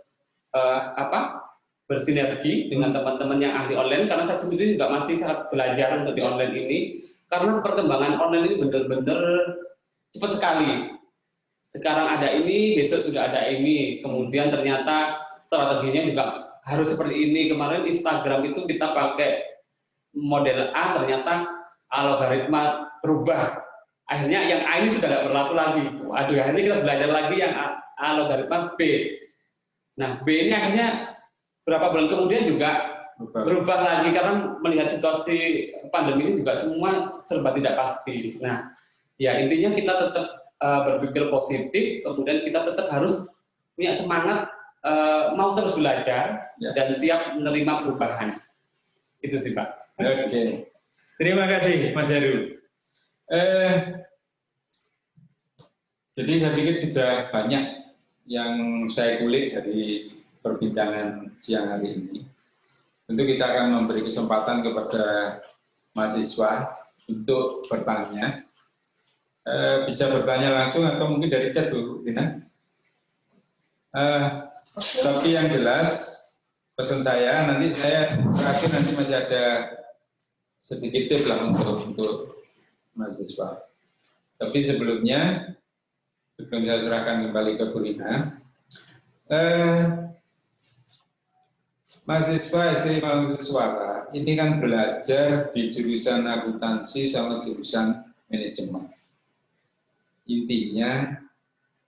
bersinergi dengan teman-teman yang ahli online, karena saya sendiri juga masih sangat belajar untuk di online ini, karena perkembangan online ini benar-benar cepat sekali. sekarang ada ini, besok sudah ada ini, kemudian ternyata strateginya juga harus seperti ini. Kemarin Instagram itu kita pakai model A, ternyata algoritma berubah. Akhirnya yang A ini sudah nggak berlaku lagi. Waduh, akhirnya kita belajar lagi yang algoritma B. Nah, B ini akhirnya berapa bulan kemudian juga berubah lagi karena melihat situasi pandemi ini juga semua serba tidak pasti. Nah, ya intinya kita tetap berpikir positif, kemudian kita tetap harus punya semangat mau terus belajar dan siap menerima perubahan. Itu sih Pak. Oke, terima kasih Mas Heru. Jadi saya pikir sudah banyak yang saya kulik dari perbincangan siang hari ini. Tentu kita akan memberi kesempatan kepada mahasiswa untuk bertanya. Bisa bertanya langsung atau mungkin dari chat Bu Rina. Tapi yang jelas pesan saya nanti saya terakhir nanti masih ada sedikit tips lah untuk mahasiswa. Tapi sebelum saya serahkan kembali ke Bu Rina, mahasiswa SMA Suara ini kan belajar di jurusan akuntansi sama jurusan manajemen. Intinya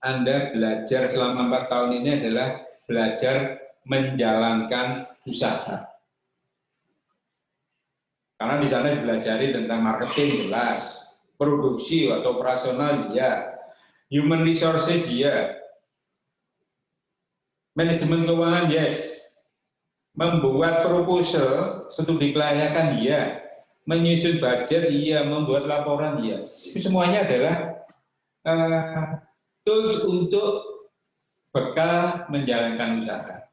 Anda belajar selama 4 tahun ini adalah belajar menjalankan usaha. Karena di sana dipelajari tentang marketing jelas, produksi atau operasional ya, human resources ya, manajemen keuangan yes, membuat proposal studi kelayakan iya, menyusun budget iya, membuat laporan iya. Itu semuanya adalah tools untuk bekal menjalankan usaha.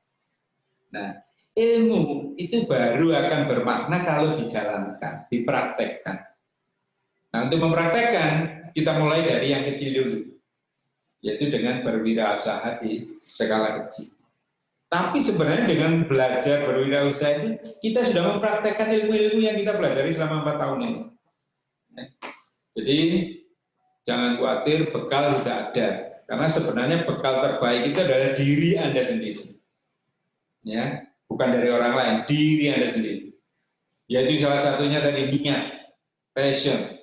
Nah, ilmu itu baru akan bermakna kalau dijalankan, dipraktekkan. Nah, untuk mempraktekkan, kita mulai dari yang kecil dulu, yaitu dengan berwirausaha di skala kecil. Tapi sebenarnya dengan belajar berwirausaha ini, kita sudah mempraktekkan ilmu-ilmu yang kita pelajari selama 4 tahun ini. Jadi, jangan khawatir, bekal sudah ada. Karena sebenarnya bekal terbaik itu adalah diri Anda sendiri. Ya, bukan dari orang lain, diri Anda sendiri. Yaitu salah satunya tadi niat, passion,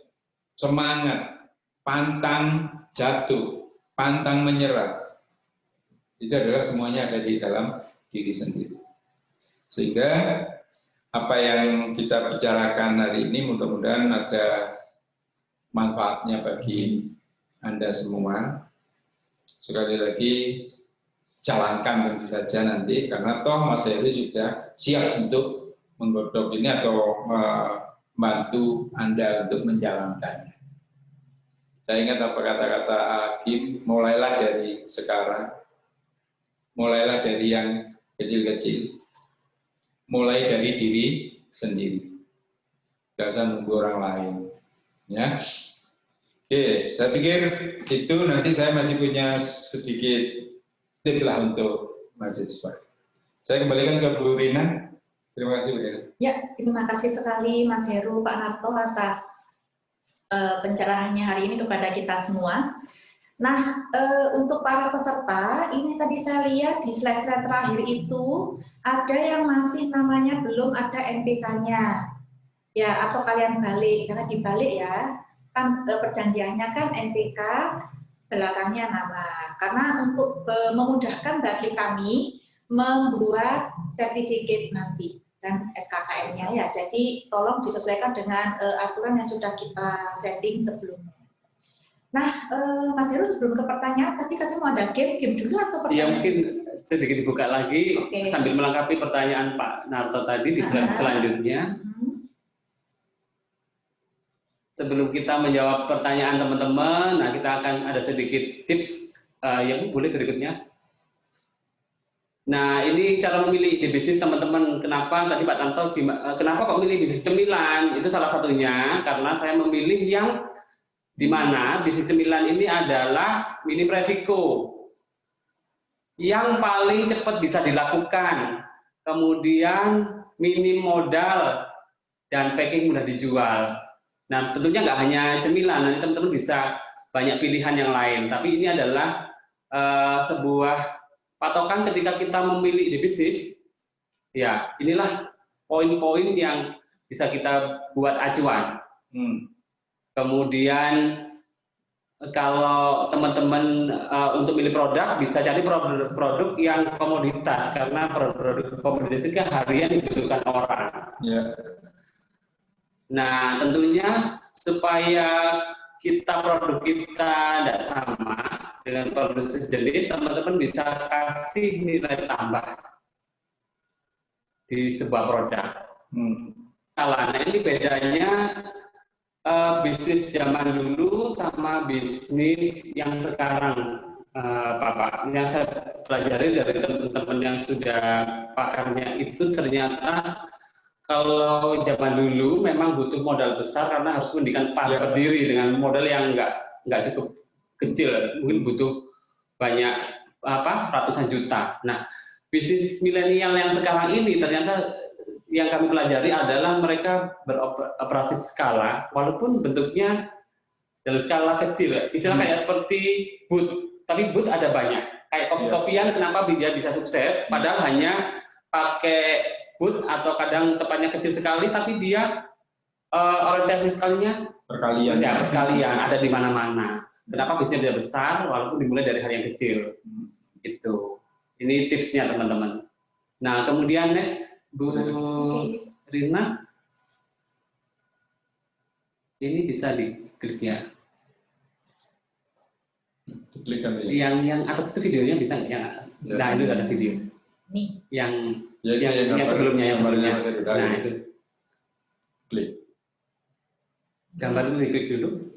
semangat, pantang jatuh, pantang menyerah. Itu adalah semuanya ada di dalam diri sendiri. Sehingga apa yang kita bicarakan hari ini mudah-mudahan ada manfaatnya bagi Anda semua. Sekali lagi jalankan tentu saja nanti, karena toh Mas Heri sudah siap untuk menggodok ini atau membantu Anda untuk menjalankannya. Saya ingat apa kata-kata Hakim, mulailah dari sekarang, mulailah dari yang kecil-kecil, mulai dari diri sendiri, tidak usah nunggu orang lain. Ya, oke, saya pikir itu nanti saya masih punya sedikit tips lah untuk mahasiswa. Saya kembalikan ke Bu Rina. Terima kasih Bu Rina. Ya, terima kasih sekali Mas Heru, Pak Narto atas pencerahannya hari ini kepada kita semua. Nah, untuk para peserta, ini tadi saya lihat di slide-slide terakhir itu ada yang masih namanya belum ada NPK-nya. Ya, atau kalian balik, jangan dibalik ya. Kan perjanjiannya kan NPK, belakangnya nama. Karena untuk memudahkan bagi kami membuat sertifikat nanti dan SKKN-nya ya. Jadi tolong disesuaikan dengan aturan yang sudah kita setting sebelumnya. Nah, Mas Heru sebelum ke pertanyaan, tadi katanya mau ada game dulu atau pertanyaan? Ya mungkin sedikit dibuka lagi sambil melengkapi pertanyaan Pak Narto tadi di slide selanjutnya. Sebelum kita menjawab pertanyaan teman-teman, nah kita akan ada sedikit tips yang boleh berikutnya. Nah, ini cara memilih ide bisnis teman-teman. Kenapa tadi Pak Tanto, kenapa kok memilih bisnis cemilan? Itu salah satunya karena saya memilih yang di mana bisnis cemilan ini adalah minim resiko, yang paling cepat bisa dilakukan, kemudian minim modal dan packing mudah dijual. Nah, tentunya nggak hanya cemilan, nanti teman-teman bisa banyak pilihan yang lain. Tapi ini adalah sebuah patokan ketika kita memilih di bisnis. Ya, inilah poin-poin yang bisa kita buat acuan. Kemudian kalau teman-teman untuk milih produk bisa cari produk yang komoditas, karena produk komoditas itu kan harian dibutuhkan orang. Nah, tentunya supaya produk kita tidak sama dengan produk sejenis, teman-teman bisa kasih nilai tambah di sebuah produk. Nah, ini bedanya bisnis zaman dulu sama bisnis yang sekarang, Bapak. Yang saya pelajari dari teman-teman yang sudah pakarnya itu ternyata kalau zaman dulu memang butuh modal besar karena harus mendirikan pabrik berdiri dengan modal yang nggak cukup kecil, mungkin butuh banyak ratusan juta. Nah, bisnis milenial yang sekarang ini ternyata yang kami pelajari adalah mereka beroperasi skala, walaupun bentuknya dalam skala kecil. Istilah kayak seperti booth, tapi booth ada banyak. Kayak kopi-kopian, kenapa dia bisa sukses? Padahal hanya pakai booth atau kadang tempatnya kecil sekali, tapi dia orientasi sekalinya berkalian. Ya, berkalian, ada di mana-mana. Kenapa bisnisnya dia besar, walaupun dimulai dari hal yang kecil. Itu. Ini tipsnya teman-teman. Nah, kemudian next. Bu Rina, ini bisa diklik ya. Klik yang atas itu videonya bisa nggak? Nah, itu ada video. Nih. Yang sebelumnya. Nah, itu. Klik. Gambar itu diklik dulu.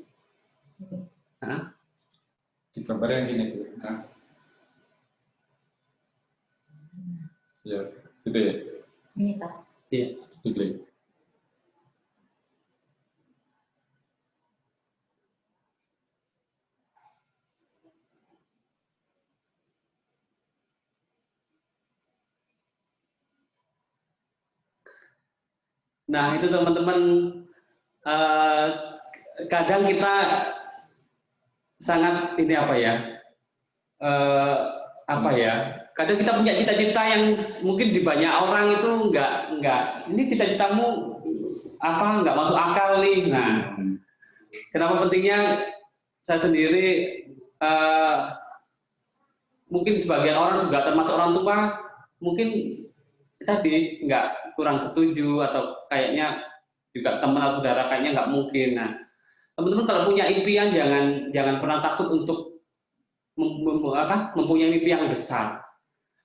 Di gambar yang sini. Ya, gitu ya. Ini tak. Iya. Diklik. Nah, itu teman-teman, kadang kita sangat kadang kita punya cita-cita yang mungkin di banyak orang itu enggak. Ini cita-citamu enggak masuk akal nih. Nah, kenapa pentingnya saya sendiri mungkin sebagian orang juga termasuk orang tua mungkin tadi kurang setuju atau kayaknya juga teman atau saudara kayaknya nggak mungkin. Nah, teman-teman kalau punya impian jangan pernah takut untuk mempunyai mimpi yang besar.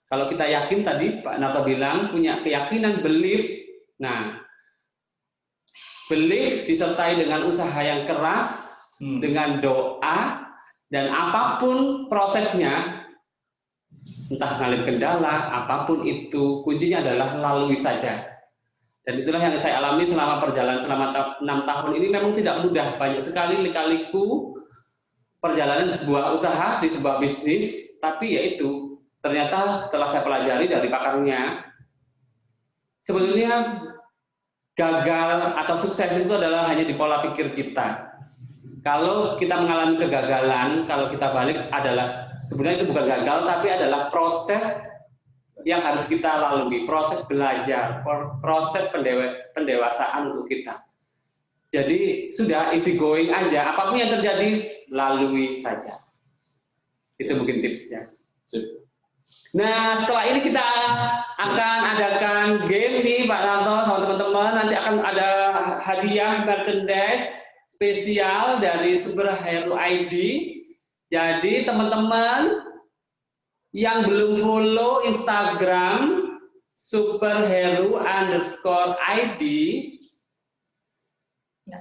Kalau kita yakin tadi Pak Narto bilang punya keyakinan, belief. Nah, belief disertai dengan usaha yang keras, dengan doa, dan apapun prosesnya, entah mengalami kendala, apapun itu, kuncinya adalah lalui saja. Dan itulah yang saya alami selama perjalanan selama 6 tahun ini. Memang tidak mudah, banyak sekali lika-liku perjalanan sebuah usaha, di sebuah bisnis, tapi yaitu ternyata setelah saya pelajari dari pakarnya, sebetulnya gagal atau sukses itu adalah hanya di pola pikir kita. Kalau kita mengalami kegagalan, kalau kita balik adalah sebenarnya itu bukan gagal, tapi adalah proses yang harus kita lalui, proses belajar, proses pendewasaan untuk kita. Jadi sudah easy going aja, apapun yang terjadi lalui saja. Itu mungkin tipsnya. Nah, setelah ini kita akan adakan game nih Pak Narto sama teman-teman. Nanti akan ada hadiah merchandise spesial dari Superhero ID. Jadi teman-teman yang belum follow Instagram Superhero_ID,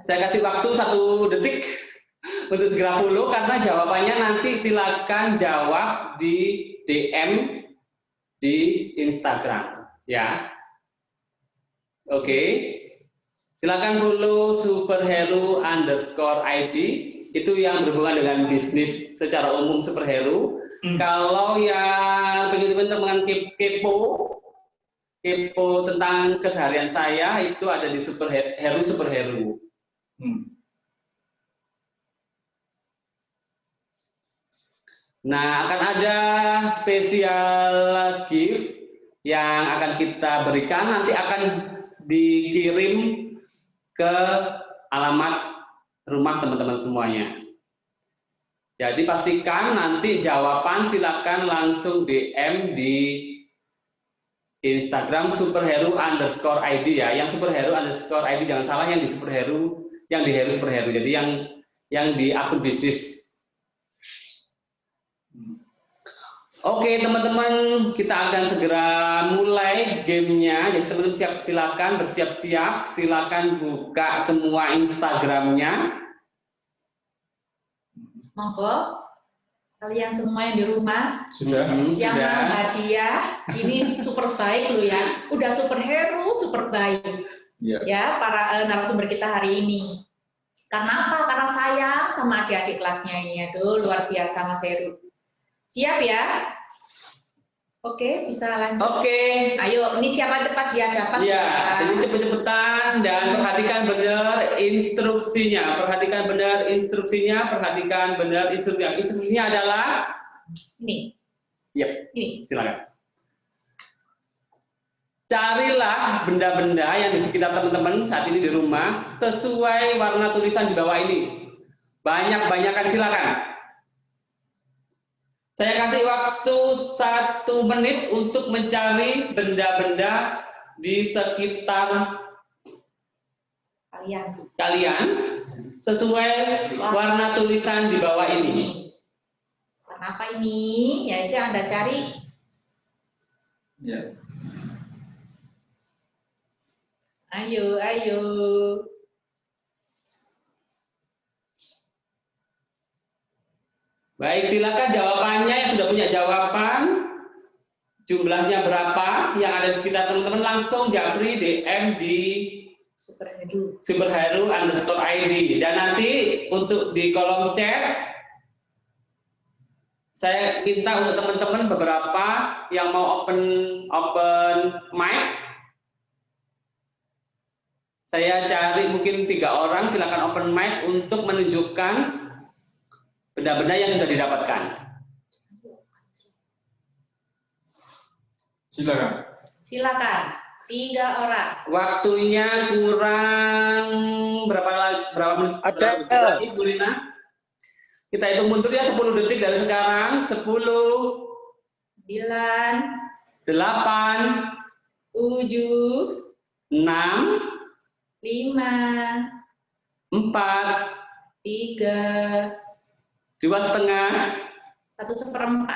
saya kasih waktu 1 detik untuk segera follow, karena jawabannya nanti silakan jawab di DM di Instagram, ya. Oke, silakan follow Superhero_ID. Itu yang berhubungan dengan bisnis secara umum Superhero. Kalau yang teman-teman kepo tentang keseharian saya, itu ada di Superhero. Nah, akan ada spesial gift yang akan kita berikan, nanti akan dikirim ke alamat rumah teman-teman semuanya. Jadi pastikan nanti jawaban silakan langsung DM di Instagram superhero_id ya. Yang superhero_id jangan salah, yang di superhero, yang di Hero Superhero. Jadi yang di akun bisnis. Oke teman-teman, kita akan segera mulai gamenya. Jadi teman-teman silakan bersiap-siap, silakan buka semua Instagramnya. Monggo, kalian semua yang di rumah, Sudah. yang Sudah. mau hadiah, ini super baik loh ya. Udah superhero, super baik. Ya. Ya, para narasumber kita hari ini. Karena apa? Karena sayang sama adik-adik kelasnya ini. Aduh, luar biasa Mas Heru. Siap ya? Oke, bisa lanjut. Oke. Ayo, ini siapa cepat dia dapat. Ya, jadi cepet-cepetan dan perhatikan benar instruksinya. Perhatikan benar instruksinya. Perhatikan benar instruksinya. Instruksinya adalah Ini. Yap. Ini. Silakan. Carilah benda-benda yang di sekitar teman-teman saat ini di rumah sesuai warna tulisan di bawah ini. Banyak-banyakan silakan. Saya kasih waktu 1 menit untuk mencari benda-benda di sekitar kalian sesuai warna tulisan di bawah ini. Warna apa ini? Ya itu yang Anda cari. Ya. Ayo, ayo. Baik, silakan jawabannya yang sudah punya jawaban. Jumlahnya berapa yang ada di sekitar teman-teman, langsung japri DM di superhero_id. Dan nanti untuk di kolom chat saya minta untuk teman-teman beberapa yang mau open mic. Saya cari mungkin 3 orang, silakan open mic untuk menunjukkan benda-benda yang sudah didapatkan. Silakan. Silakan. 3 orang. Waktunya kurang berapa menit? Ada. Lagi, Bu Lina? Kita hitung mundur ya 10 detik dari sekarang. 10, 9, 8, 7, 6, 5, 4, 3, 2,5, 1/4.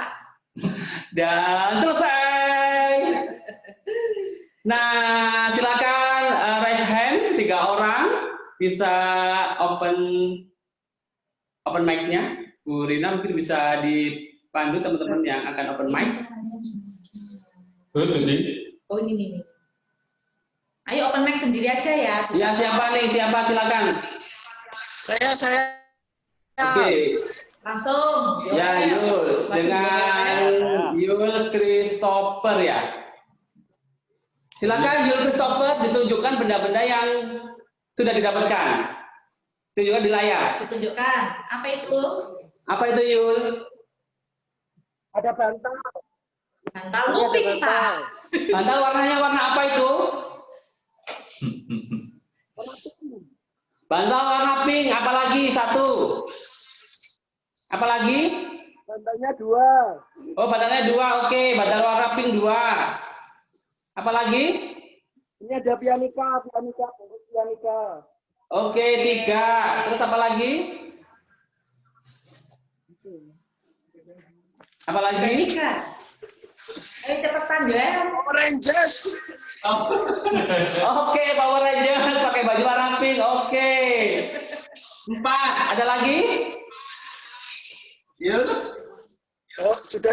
dan selesai. Nah, silakan raise hand 3 orang, bisa open mic-nya. Bu Rina mungkin bisa dipandu teman-teman yang akan open mic. Oh ini. Ayo open mic sendiri aja ya. Ya, siapa nih? Siapa? Silakan. Saya. Oke. Langsung. Ya, Yul. Dengan Yul Christopher ya. Silakan Yul Christopher ditunjukkan benda-benda yang sudah didapatkan. Tunjukkan di layar. Ditunjukkan. Apa itu? Apa itu Yul? Ada bantal. Bantal nguping, Pak. Bantal warnanya warna apa itu? Bantal warna pink. Apa lagi? 1. Apa lagi? Bantalnya 2. Oh, bantalnya 2. Oke, bantal warna pink 2. Apa lagi? Ini ada pianika. Oke, 3. Terus apa lagi? Apa lagi? Ayo cepetan ya. Power Rangers. Oke, Power Rangers pakai baju warna pink. Oke. 4. Ada lagi? Yul? Oh, sudah.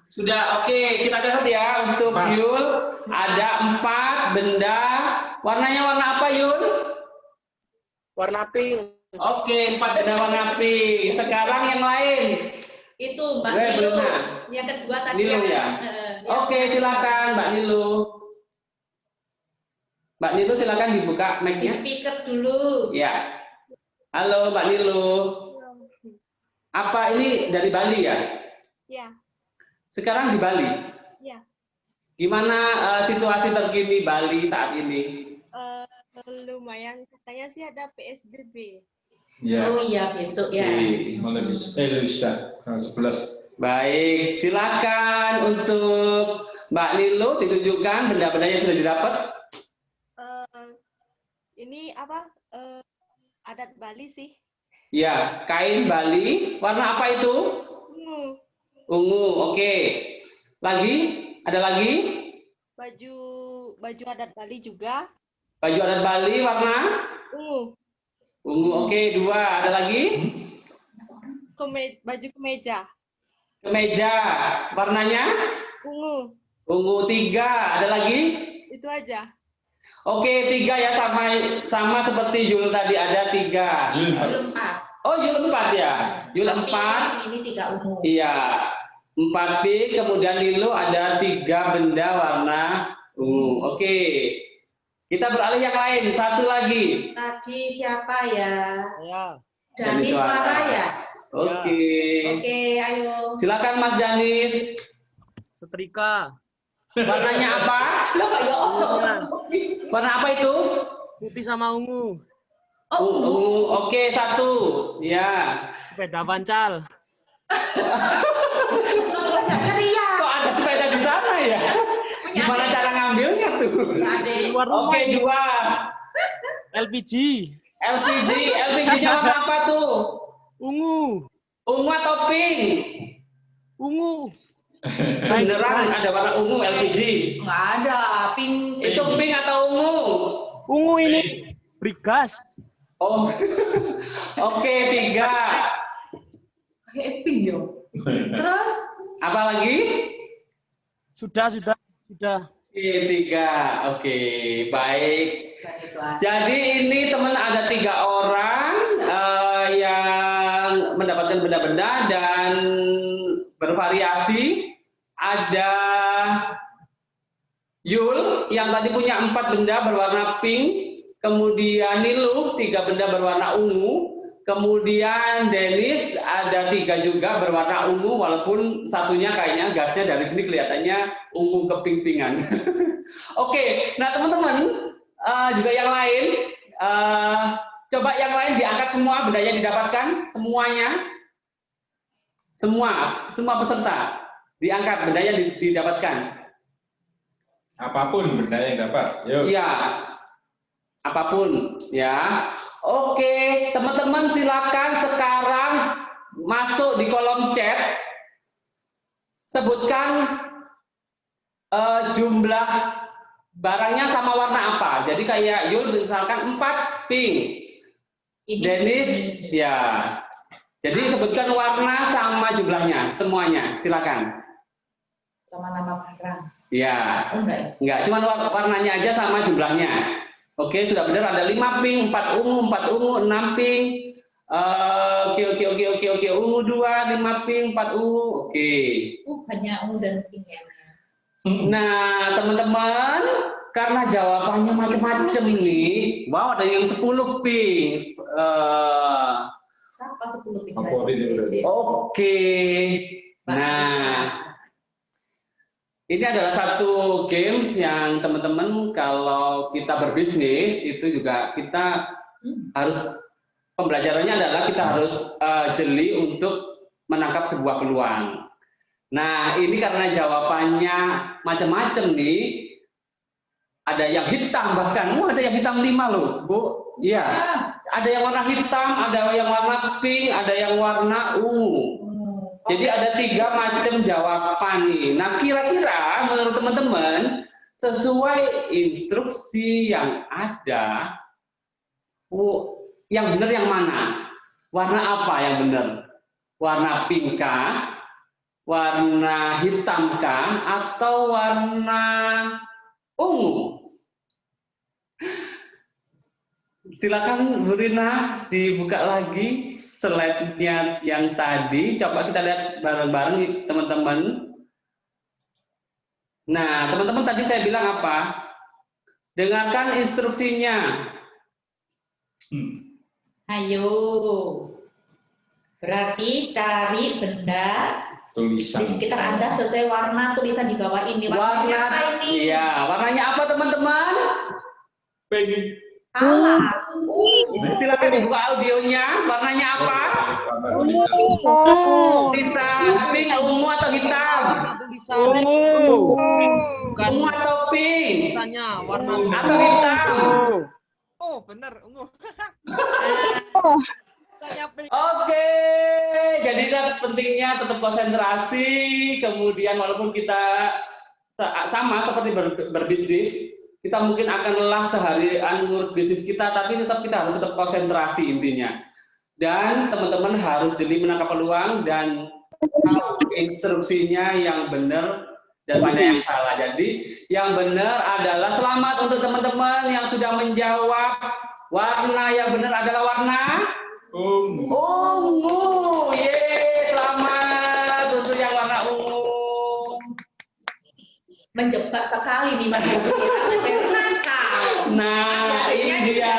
Sudah. Oke, kita catat ya untuk Yul. Ada 4 benda. Warnanya warna apa, Yul? Warna pink. Oke, 4 benda warna pink. Sekarang yang lain. Itu Mbak Gue Nilu. Bruna. Yang kedua tadi. Nilu ya? Oke, silakan Mbak Nilu. Mbak Nilu silakan dibuka Di mic-nya. speaker dulu. Ya. Halo Mbak Nilu. Apa ini dari Bali ya? Ya, Sekarang di Bali. ya. Gimana situasi terkini Bali saat ini? Lumayan, katanya sih ada PSBB. Ya. Oh iya, besok ya. Mulai bisa tanggal 11. Baik, silakan untuk Mbak Nilo ditunjukkan benda-benda yang sudah didapat. Ini apa? Adat Bali sih. Ya, kain Bali. Warna apa itu? Ungu. Ungu, oke. Lagi? Ada lagi? Baju adat Bali juga. Baju adat Bali warna? Ungu. Ungu, oke. 2. Ada lagi? Baju kemeja. Kemeja. Warnanya? Ungu. Ungu. 3. Ada lagi? Itu aja. Oke, 3 ya, sama seperti Yul tadi, ada 3. Belum 4. Oh, Yul 4 ya? Yul 4. Ini 3 umum. Iya. 4 P, kemudian Nilo ada 3 benda warna ungu. Oke. Kita beralih yang lain, satu lagi. Tadi siapa ya? Ya. Danis Suara ya? Oke. Oke, ayo. Silakan Mas Danis. Setrika. Warnanya apa? Lo kok ya Allah. Warna apa itu? Putih sama ungu. Oh, Ungu. Oke, 1. Ya. Sepeda pancal. ceria. Kok ada sepeda di sana ya? Gimana cara ngambilnya tuh? Luar rumah. Oke, 2. LPG. LPG-nya warna apa tuh? Ungu. Ungu atau pink? Ungu. Beneran ada warna ungu LPG. Nggak ada, pink. Itu pink atau ungu? Ungu ini. Brigas. Oh. Oke, 3. Kayak pink yo. Terus? Apa lagi? Sudah. Oke, 3. Oke, baik. Danis Suara. Jadi ini teman ada 3 orang yang mendapatkan benda-benda dan bervariasi. Ada Yul yang tadi punya 4 benda berwarna pink, kemudian Nilu 3 benda berwarna ungu, kemudian Denis ada 3 juga berwarna ungu, walaupun satunya kayaknya gasnya dari sini kelihatannya ungu keping-pingan. Oke, nah teman-teman juga yang lain, coba yang lain diangkat semua bendanya didapatkan, semuanya, semua peserta diangkat bendanya didapatkan. Apapun benda yang dapat. Yuk. Iya, apapun ya. Oke, teman-teman silakan sekarang masuk di kolom chat, sebutkan jumlah barangnya sama warna apa. Jadi kayak Yul misalkan 4 pink, Denis ya. Jadi sebutkan warna sama jumlahnya semuanya, silakan. Sama nama barang. Ya, Oh, enggak. enggak, cuma warnanya aja sama jumlahnya. Oke, sudah benar, ada 5 pink, 4 ungu, 6 pink. Oke, ungu 2, 5 pink, 4 ungu. Oke. Banyak ungu dan pink ya. Nah, teman-teman, karena jawabannya macam-macam nih. Wow, ada yang 10 pink. Siapa 10 pink? Favorit itu berarti. Oke. Nah, ini adalah satu games yang teman-teman kalau kita berbisnis itu juga kita harus, pembelajarannya adalah kita harus jeli untuk menangkap sebuah peluang. Nah, ini karena jawabannya macam-macam nih, ada yang hitam bahkan, ada yang hitam 5 loh, Bu. Iya, ada yang warna hitam, ada yang warna pink, ada yang warna ungu. Jadi ada 3 macam jawaban nih. Nah, kira-kira menurut teman-teman sesuai instruksi yang ada, yang benar yang mana? Warna apa yang benar? Warna pink kah? Warna hitam kah? Atau warna ungu? Silakan Bu Rina dibuka lagi slide-nya yang tadi. Coba kita lihat bareng-bareng teman-teman. Nah, teman-teman tadi saya bilang apa? Dengarkan instruksinya. Ayo. Berarti cari benda tulisan. Di sekitar Anda sesuai warna tulisan di bawah ini. Warnanya apa ini? Iya, warnanya apa teman-teman? Pink. Salah. Silakan dibuka audionya. Warnanya apa? Bisa pink, ungu atau hitam? Warna tulisan. Bukan Ungu atau pink? tulisannya, warna Atau hitam? Oh, benar, ungu. Oke, jadi pentingnya tetap konsentrasi. Kemudian walaupun kita sama seperti berbisnis, kita mungkin akan lelah seharian ngurus bisnis kita, tapi tetap kita harus tetap konsentrasi intinya. Dan teman-teman harus jeli menangkap peluang dan tahu instruksinya yang benar dan mana yang salah. Jadi yang benar adalah selamat untuk teman-teman yang sudah menjawab. Warna yang benar adalah warna ungu. Yeay, selamat untuk yang warna ungu. Menjebak sekali nih Mas Heru. Nakal. Nah, ini dia.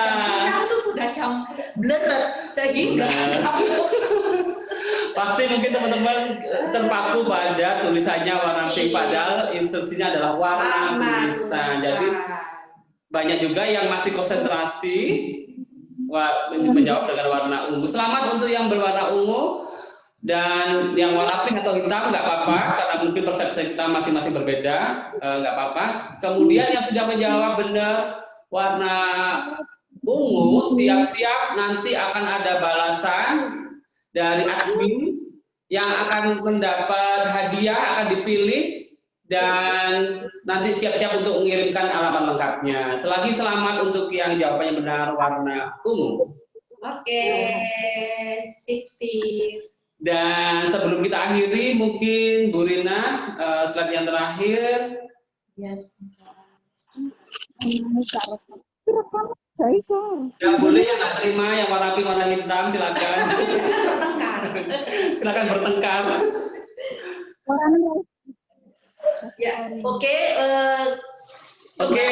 Itu sudah jam bleret sehingga Pasti mungkin teman-teman terpaku pada tulisannya warna pink, padahal instruksinya adalah warna tulisan. Jadi banyak juga yang masih konsentrasi menjawab dengan warna ungu. Selamat untuk yang berwarna ungu, dan yang warna pink atau hitam nggak apa-apa, karena mungkin persepsi kita masing-masing berbeda, nggak apa-apa. Kemudian yang sudah menjawab benar warna ungu, siap-siap nanti akan ada balasan dari admin yang akan mendapat hadiah, akan dipilih, dan nanti siap-siap untuk mengirimkan alamat lengkapnya. Selagi selamat untuk yang jawabannya benar warna ungu. Oke, sip. Dan sebelum kita akhiri, mungkin Bu Rina, slide yang terakhir. Yes. Yang boleh yang nggak terima yang warna pink, warna hitam, silakan. Silakan bertengkar. Ya, oke. Oke.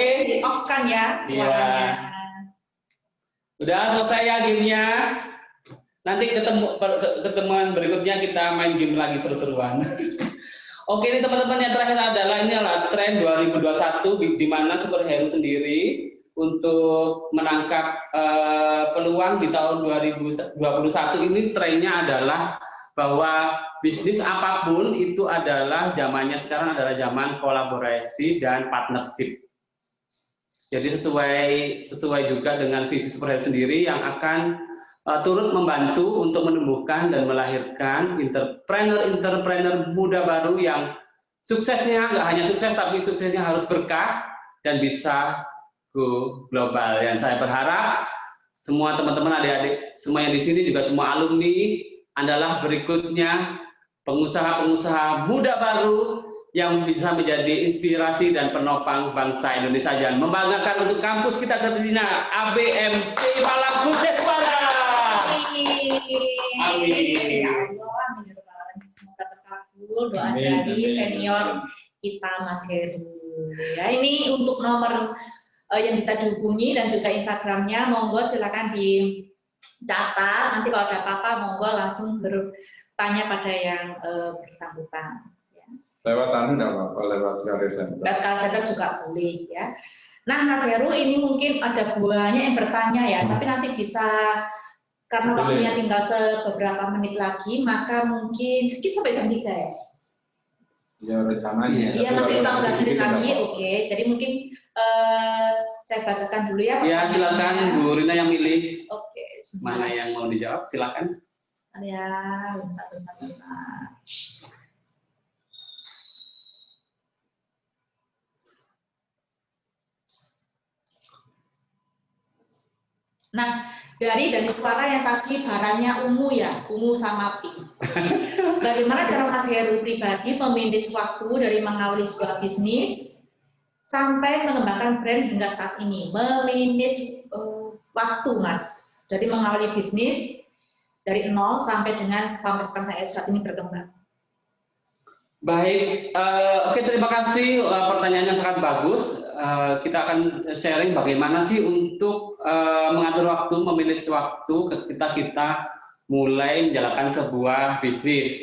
Off kan ya suaranya. Udah selesai ya gamenya. Nanti ketemuan berikutnya kita main game lagi seru-seruan. Oke, ini teman-teman, yang terakhir adalah ini adalah tren 2021 di mana Super Heru sendiri untuk menangkap peluang di tahun 2021 ini. Trennya adalah bahwa bisnis apapun itu adalah zamannya sekarang adalah zaman kolaborasi dan partnership. Jadi sesuai juga dengan visi Super Heru sendiri yang akan turut membantu untuk menumbuhkan dan melahirkan entrepreneur muda baru yang suksesnya nggak hanya sukses, tapi suksesnya harus berkah dan bisa go global. Yang saya berharap semua teman-teman, adik-adik semua yang di sini, juga semua alumni adalah berikutnya pengusaha-pengusaha muda baru yang bisa menjadi inspirasi dan penopang bangsa Indonesia dan membanggakan untuk kampus kita tercinta ABMC Malang Sukses Para. Amin. Ya Allah, semoga terkabul doa dari senior kita Mas Heru. Ya, ini untuk nomor yang bisa dihubungi dan juga Instagramnya, monggo silakan dicatat. Nanti kalau ada apa-apa, monggo langsung bertanya pada yang bersangkutan. Ya. Lewat anu enggak apa-apa, lewat karir center. Lewat karir center juga boleh ya. Nah, Mas Heru, ini mungkin ada banyak yang bertanya ya, tapi nanti bisa, karena waktunya tinggal beberapa menit lagi, maka mungkin kita sampai jam 3 ya? Ya, rencananya. Iya, masih 15 menit lagi, oke. Jadi mungkin saya bacakan dulu ya. Ya, silakan Bu Rina yang milih. Oke. Mana yang mau dijawab, silakan. Ya, bentar. Nah, dari suara yang tadi barangnya ungu ya, ungu sama pink. Bagaimana cara Mas Heru pribadi memanage waktu dari mengawali sebuah bisnis sampai mengembangkan brand hingga saat ini? Memanage waktu, Mas, dari mengawali bisnis dari nol sampai sekarang saat ini berkembang. Baik, oke, terima kasih, pertanyaannya sangat bagus. Kita akan sharing bagaimana sih untuk mengatur waktu, memanage waktu ketika kita mulai menjalankan sebuah bisnis.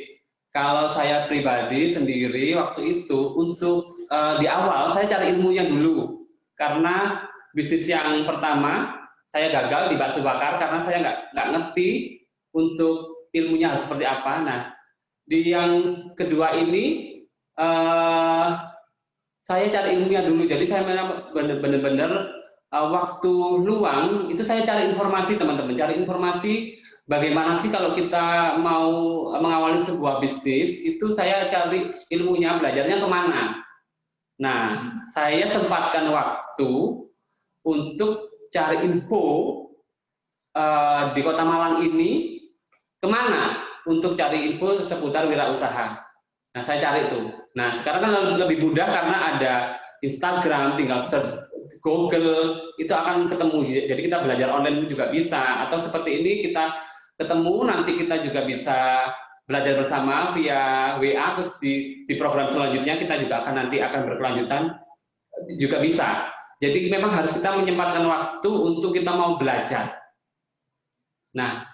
Kalau saya pribadi sendiri waktu itu untuk di awal saya cari ilmunya dulu, karena bisnis yang pertama saya gagal di bakso bakar karena saya nggak ngerti untuk ilmunya harus seperti apa. Nah, di yang kedua ini saya cari ilmunya dulu. Jadi saya benar-benar waktu luang itu saya cari informasi, teman-teman, cari informasi bagaimana sih kalau kita mau mengawali sebuah bisnis, itu saya cari ilmunya, belajarnya kemana. Nah, saya sempatkan waktu untuk cari info di Kota Malang ini kemana untuk cari info seputar wirausaha. Nah, saya cari itu. Nah, sekarang kan lebih mudah karena ada Instagram, tinggal search Google, itu akan ketemu. Jadi kita belajar online juga bisa. Atau seperti ini kita ketemu, nanti kita juga bisa belajar bersama via WA, terus di program selanjutnya kita juga akan berkelanjutan juga bisa. Jadi memang harus kita menyempatkan waktu untuk kita mau belajar. Nah,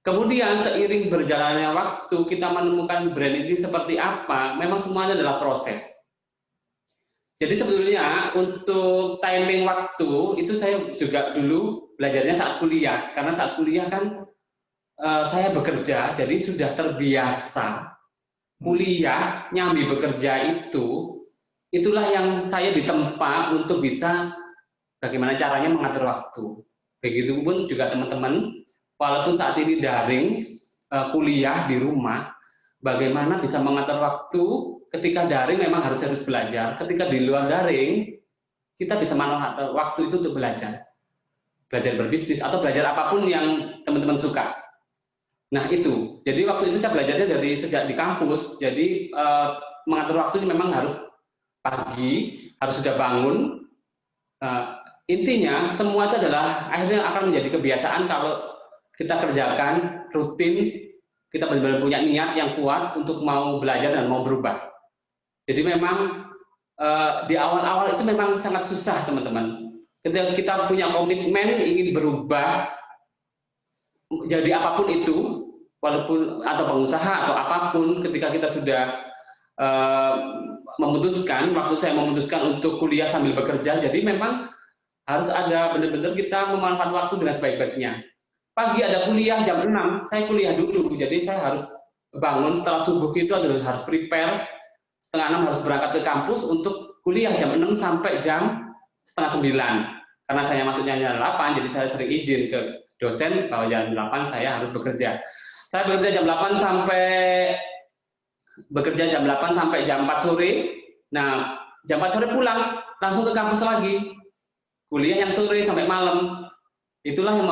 kemudian seiring berjalannya waktu kita menemukan brand ini seperti apa, memang semuanya adalah proses. Jadi sebetulnya untuk timing waktu itu saya juga dulu belajarnya saat kuliah, karena saat kuliah kan saya bekerja, jadi sudah terbiasa kuliah nyambi bekerja itulah yang saya ditempa untuk bisa bagaimana caranya mengatur waktu. Begitupun juga teman-teman, walaupun saat ini daring, kuliah di rumah, bagaimana bisa mengatur waktu. Ketika daring memang harus belajar, ketika di luar daring, kita bisa mengatur waktu itu untuk belajar berbisnis, atau belajar apapun yang teman-teman suka. Nah itu, jadi waktu itu saya belajarnya dari sejak di kampus, jadi mengatur waktu ini memang harus pagi, harus sudah bangun. Intinya semua itu adalah akhirnya akan menjadi kebiasaan kalau kita kerjakan rutin, kita benar-benar punya niat yang kuat untuk mau belajar dan mau berubah. Jadi memang di awal-awal itu memang sangat susah, teman-teman. Ketika kita punya komitmen ingin berubah jadi apapun itu, walaupun atau pengusaha atau apapun, ketika kita sudah memutuskan, waktu saya memutuskan untuk kuliah sambil bekerja, jadi memang harus ada benar-benar kita memanfaatkan waktu dengan sebaik-baiknya. Pagi ada kuliah jam 6, saya kuliah dulu, jadi saya harus bangun setelah subuh itu harus prepare, setengah 6 harus berangkat ke kampus untuk kuliah jam 6 sampai jam setengah 9. Karena saya masuknya jam 8, jadi saya sering izin ke dosen bahwa jam 8 saya harus bekerja. Saya bekerja jam 8 sampai jam 4 sore. Nah, jam 4 sore pulang, langsung ke kampus lagi. Kuliah yang sore sampai malam. Itulah yang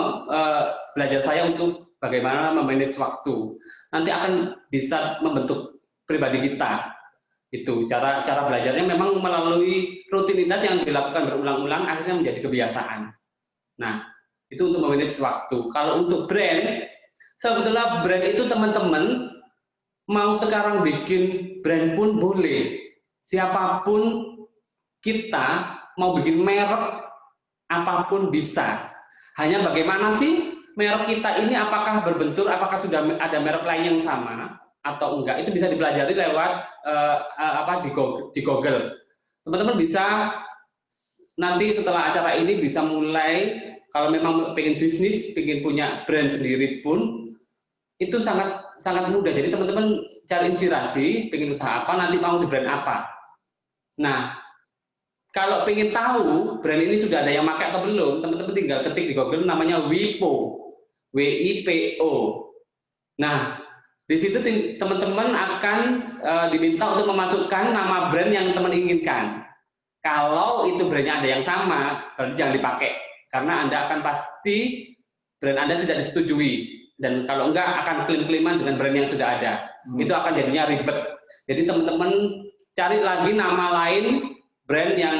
belajar saya untuk bagaimana memanage waktu. Nanti akan bisa membentuk pribadi kita. Itu cara belajarnya memang melalui rutinitas yang dilakukan berulang-ulang, akhirnya menjadi kebiasaan. Nah, itu untuk memanage waktu. Kalau untuk brand, sebetulnya brand itu teman-teman mau sekarang bikin brand pun boleh. Siapapun kita mau bikin merek apapun bisa. Hanya bagaimana sih merek kita ini apakah berbentur, apakah sudah ada merek lain yang sama atau enggak, itu bisa dipelajari lewat di Google. Teman-teman bisa nanti setelah acara ini bisa mulai, kalau memang pengen bisnis, pengen punya brand sendiri pun itu sangat mudah. Jadi teman-teman cari inspirasi, pengen usaha apa, nanti mau di brand apa. Nah, kalau pengen tahu brand ini sudah ada yang pakai atau belum, teman-teman tinggal ketik di Google namanya WIPO, WIPO. Nah, di situ teman-teman akan diminta untuk memasukkan nama brand yang teman inginkan. Kalau itu brandnya ada yang sama, berarti jangan dipakai, karena Anda akan pasti brand Anda tidak disetujui. Dan kalau enggak akan klaim-klaiman dengan brand yang sudah ada. Itu akan jadinya ribet. Jadi teman-teman cari lagi nama lain brand yang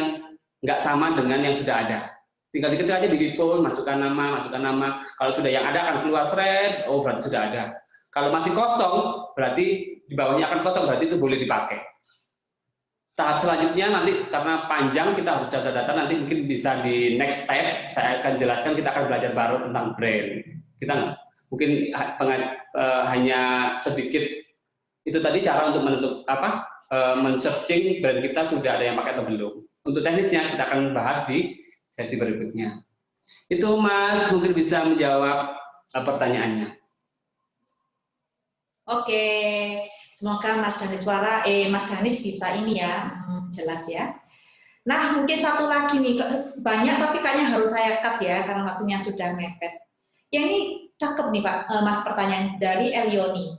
enggak sama dengan yang sudah ada. Tinggal diketik aja di WIPO, masukkan nama. Kalau sudah yang ada akan keluar thread, oh berarti sudah ada. Kalau masih kosong, berarti di bawahnya akan kosong, berarti itu boleh dipakai. Tahap selanjutnya nanti karena panjang kita harus data-data, nanti mungkin bisa di next step saya akan jelaskan, kita akan belajar baru tentang brand. Kita mungkin hanya sedikit Itu tadi cara untuk men-searching brand kita sudah ada yang pakai atau belum. Untuk teknisnya kita akan bahas di sesi berikutnya. Itu Mas mungkin bisa menjawab pertanyaannya. Oke, semoga Mas Danis bisa ini ya, jelas ya. Nah, mungkin satu lagi nih, banyak tapi kayaknya harus saya cut ya, karena waktunya sudah mepet. Yang ini cakep nih Pak, Mas, pertanyaan dari Elioni.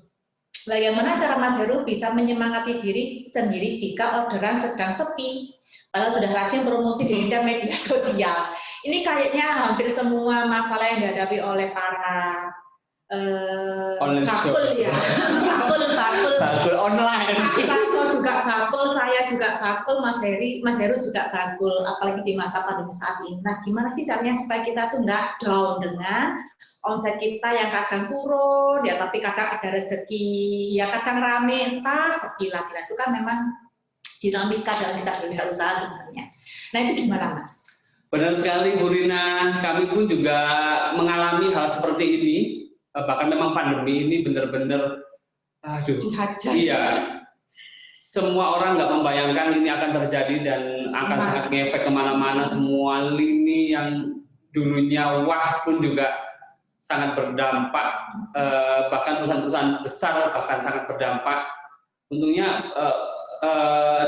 Bagaimana cara Mas Heru bisa menyemangati diri sendiri jika orderan sedang sepi? Padahal sudah rajin promosi di media sosial. Ini kayaknya hampir semua masalah yang dihadapi oleh para bakul ya, bakul online. Aku juga bakul, saya juga bakul, Mas Heru juga bakul, apalagi di masa pandemi saat ini. Nah, gimana sih caranya supaya kita tuh nggak down dengan omset kita yang kadang turun, ya tapi kadang ada rezeki, ya kadang rame, entah sepi lah. Itu kan memang dinamika dalam kita berusaha sebenarnya. Nah, itu gimana, Mas? Benar sekali, Bu Rina. Kami pun juga mengalami hal seperti ini. Bahkan memang pandemi ini benar-benar, dihajar. Iya, semua orang nggak membayangkan ini akan terjadi dan akan sangat ngefek kemana-mana. Semua lini yang dulunya wah pun juga sangat berdampak. Bahkan perusahaan-perusahaan besar bahkan sangat berdampak. Untungnya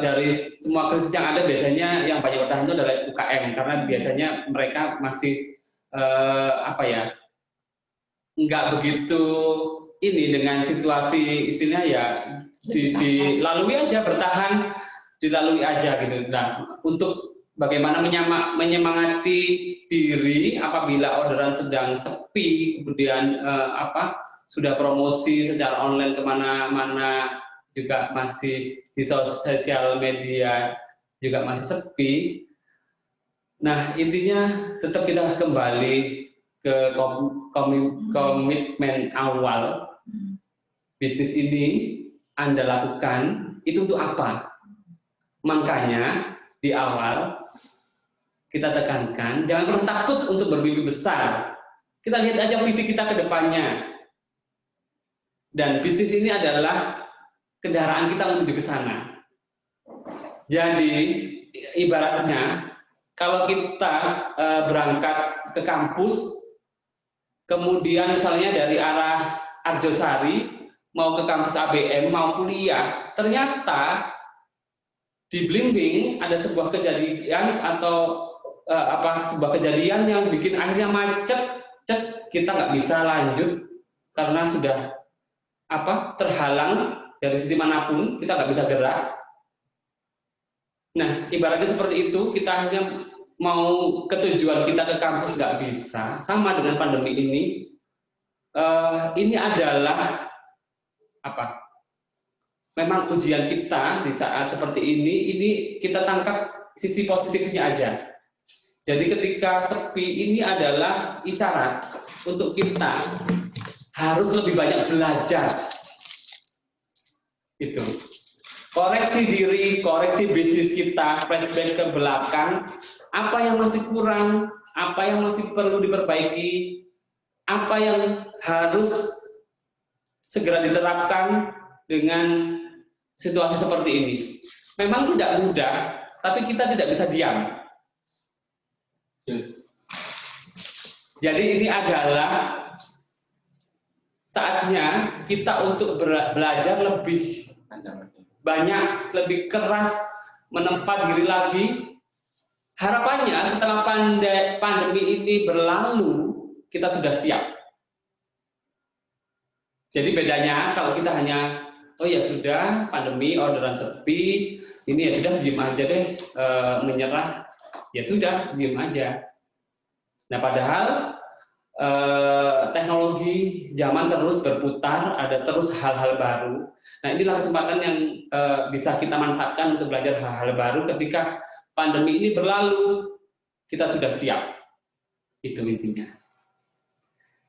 dari semua krisis yang ada biasanya yang banyak bertahan itu adalah UKM, karena biasanya mereka masih nggak begitu ini dengan situasi istilahnya ya dilalui aja, bertahan, dilalui aja gitu. Nah, untuk bagaimana menyemangati diri apabila orderan sedang sepi, kemudian sudah promosi secara online kemana-mana juga masih di sosial media juga masih sepi. Nah, intinya tetap kita kembali ke komitmen awal. Bisnis ini Anda lakukan itu untuk apa? Makanya di awal kita tekankan jangan pernah takut untuk bermimpi besar. Kita lihat aja visi kita ke depannya. Dan bisnis ini adalah kendaraan kita menuju ke sana. Jadi ibaratnya kalau kita berangkat ke kampus, kemudian misalnya dari arah Arjosari mau ke kampus ABM mau kuliah, ternyata di Blimbing ada sebuah kejadian atau sebuah kejadian yang bikin akhirnya macet, kita nggak bisa lanjut karena sudah terhalang dari sisi manapun, kita nggak bisa gerak. Nah, ibaratnya seperti itu, kita akhirnya mau ke tujuan kita ke kampus nggak bisa. Sama dengan pandemi ini, ini adalah memang ujian kita di saat seperti ini kita tangkap sisi positifnya aja. Jadi ketika sepi ini adalah isyarat untuk kita harus lebih banyak belajar. Itu. Koreksi diri, koreksi bisnis kita, flashback ke belakang, apa yang masih kurang, apa yang masih perlu diperbaiki, apa yang harus segera diterapkan dengan situasi seperti ini. Memang tidak mudah, tapi kita tidak bisa diam. Jadi ini adalah saatnya kita untuk belajar lebih banyak, lebih keras, menempa diri lagi. Harapannya setelah pandemi ini berlalu, kita sudah siap. Jadi bedanya kalau kita hanya, oh ya sudah, pandemi, orderan sepi, ini ya sudah, diem aja deh, menyerah, ya sudah, diem aja. Nah padahal teknologi zaman terus berputar, ada terus hal-hal baru. Nah inilah kesempatan yang bisa kita manfaatkan untuk belajar hal-hal baru ketika pandemi ini berlalu, kita sudah siap. Itu intinya.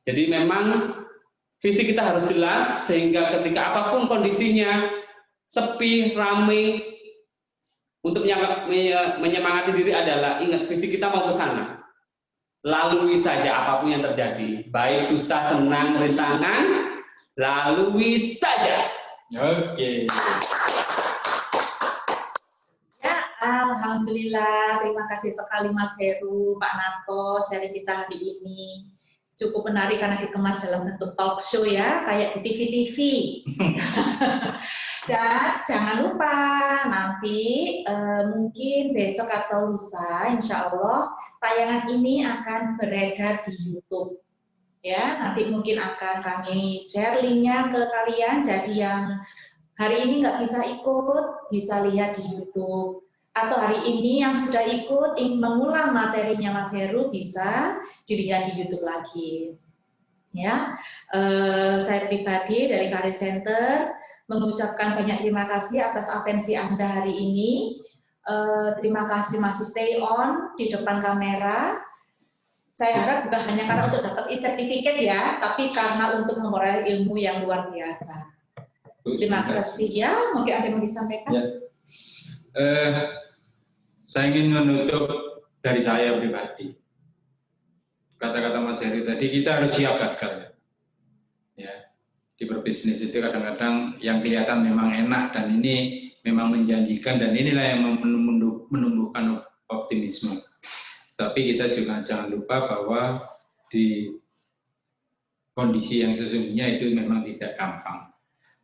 Jadi memang visi kita harus jelas sehingga ketika apapun kondisinya, sepi, ramai, untuk menyemangati diri adalah ingat visi kita mau ke sana. Lalui saja apapun yang terjadi, baik susah, senang, rintangan, lalui saja. Oke. Ya, alhamdulillah. Terima kasih sekali Mas Heru, Pak Narto, sharing kita hari ini. Cukup menarik karena dikemas dalam bentuk talk show ya, kayak di TV-TV. Dan jangan lupa nanti mungkin besok atau lusa, insya Allah tayangan ini akan beredar di YouTube. Ya, nanti mungkin akan kami share linknya ke kalian. Jadi yang hari ini nggak bisa ikut, bisa lihat di YouTube. Atau hari ini yang sudah ikut ingin mengulang materinya Mas Heru bisa dilihat di YouTube lagi. Ya, saya pribadi dari Career Center mengucapkan banyak terima kasih atas atensi Anda hari ini. Terima kasih masih stay on di depan kamera. Saya harap bukan hanya karena untuk dapat e-certificate ya, tapi karena untuk memperoleh ilmu yang luar biasa. Terima kasih ya. Mungkin ada yang mau disampaikan? Ya. Saya ingin menutup dari saya pribadi. Kata-kata Mas Heri tadi, kita harus siap gagal. Ya. Di berbisnis itu kadang-kadang yang kelihatan memang enak dan ini memang menjanjikan dan inilah yang menumbuhkan optimisme. Tapi kita juga jangan lupa bahwa di kondisi yang sesungguhnya itu memang tidak gampang.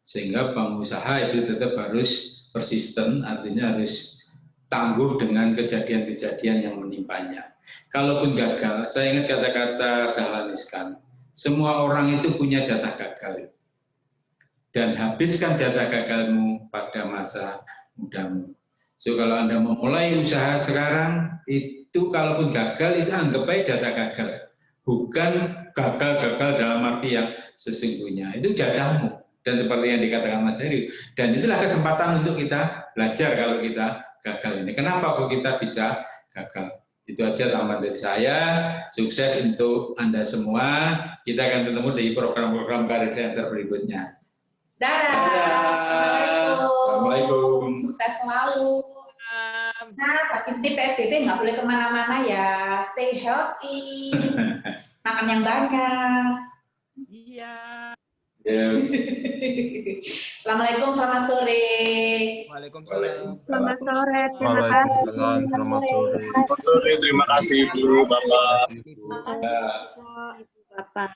Sehingga pengusaha itu tetap harus persisten, artinya harus tangguh dengan kejadian-kejadian yang menimpanya. Kalaupun gagal, saya ingat kata-kata Dahlan Iskan, semua orang itu punya jatah gagal. Dan habiskan jatah gagalmu pada masa mudamu. So kalau Anda memulai usaha sekarang, itu kalaupun gagal, itu anggap aja jatah gagal. Bukan gagal-gagal dalam arti yang sesungguhnya. Itu jatahmu. Dan seperti yang dikatakan Mas Heri. Dan itulah kesempatan untuk kita belajar kalau kita gagal ini. Kenapa kok kita bisa gagal? Itu aja tambahan dari saya. Sukses untuk Anda semua. Kita akan ketemu di program-program Career Center berikutnya. Dadah. Assalamualaikum. Sukses selalu. Nah, tapi di PSBB nggak boleh kemana-mana ya. Stay healthy. Makan yang banyak. Iya. Assalamualaikum, selamat sore. Waalaikumsalam. Selamat sore. Waalaikumsalam, selamat sore. Terima kasih Ibu, Bapak. Terima kasih Bapak.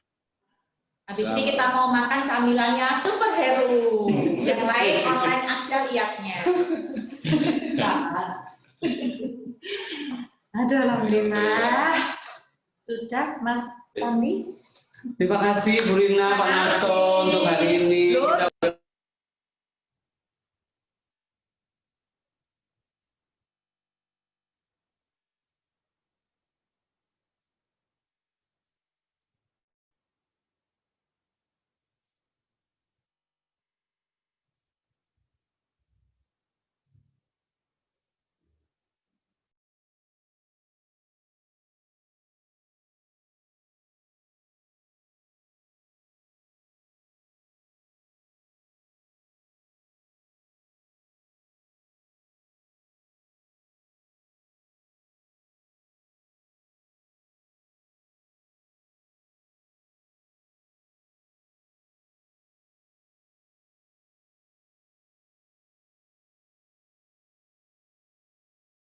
Habis ini kita mau makan camilannya Super Heru. Yang lain online aja liatnya. Jangan. Aduh, alhamdulillah. Sudah, Mas Sandi? Terima kasih Bu Rina, Pak Narto untuk hari ini.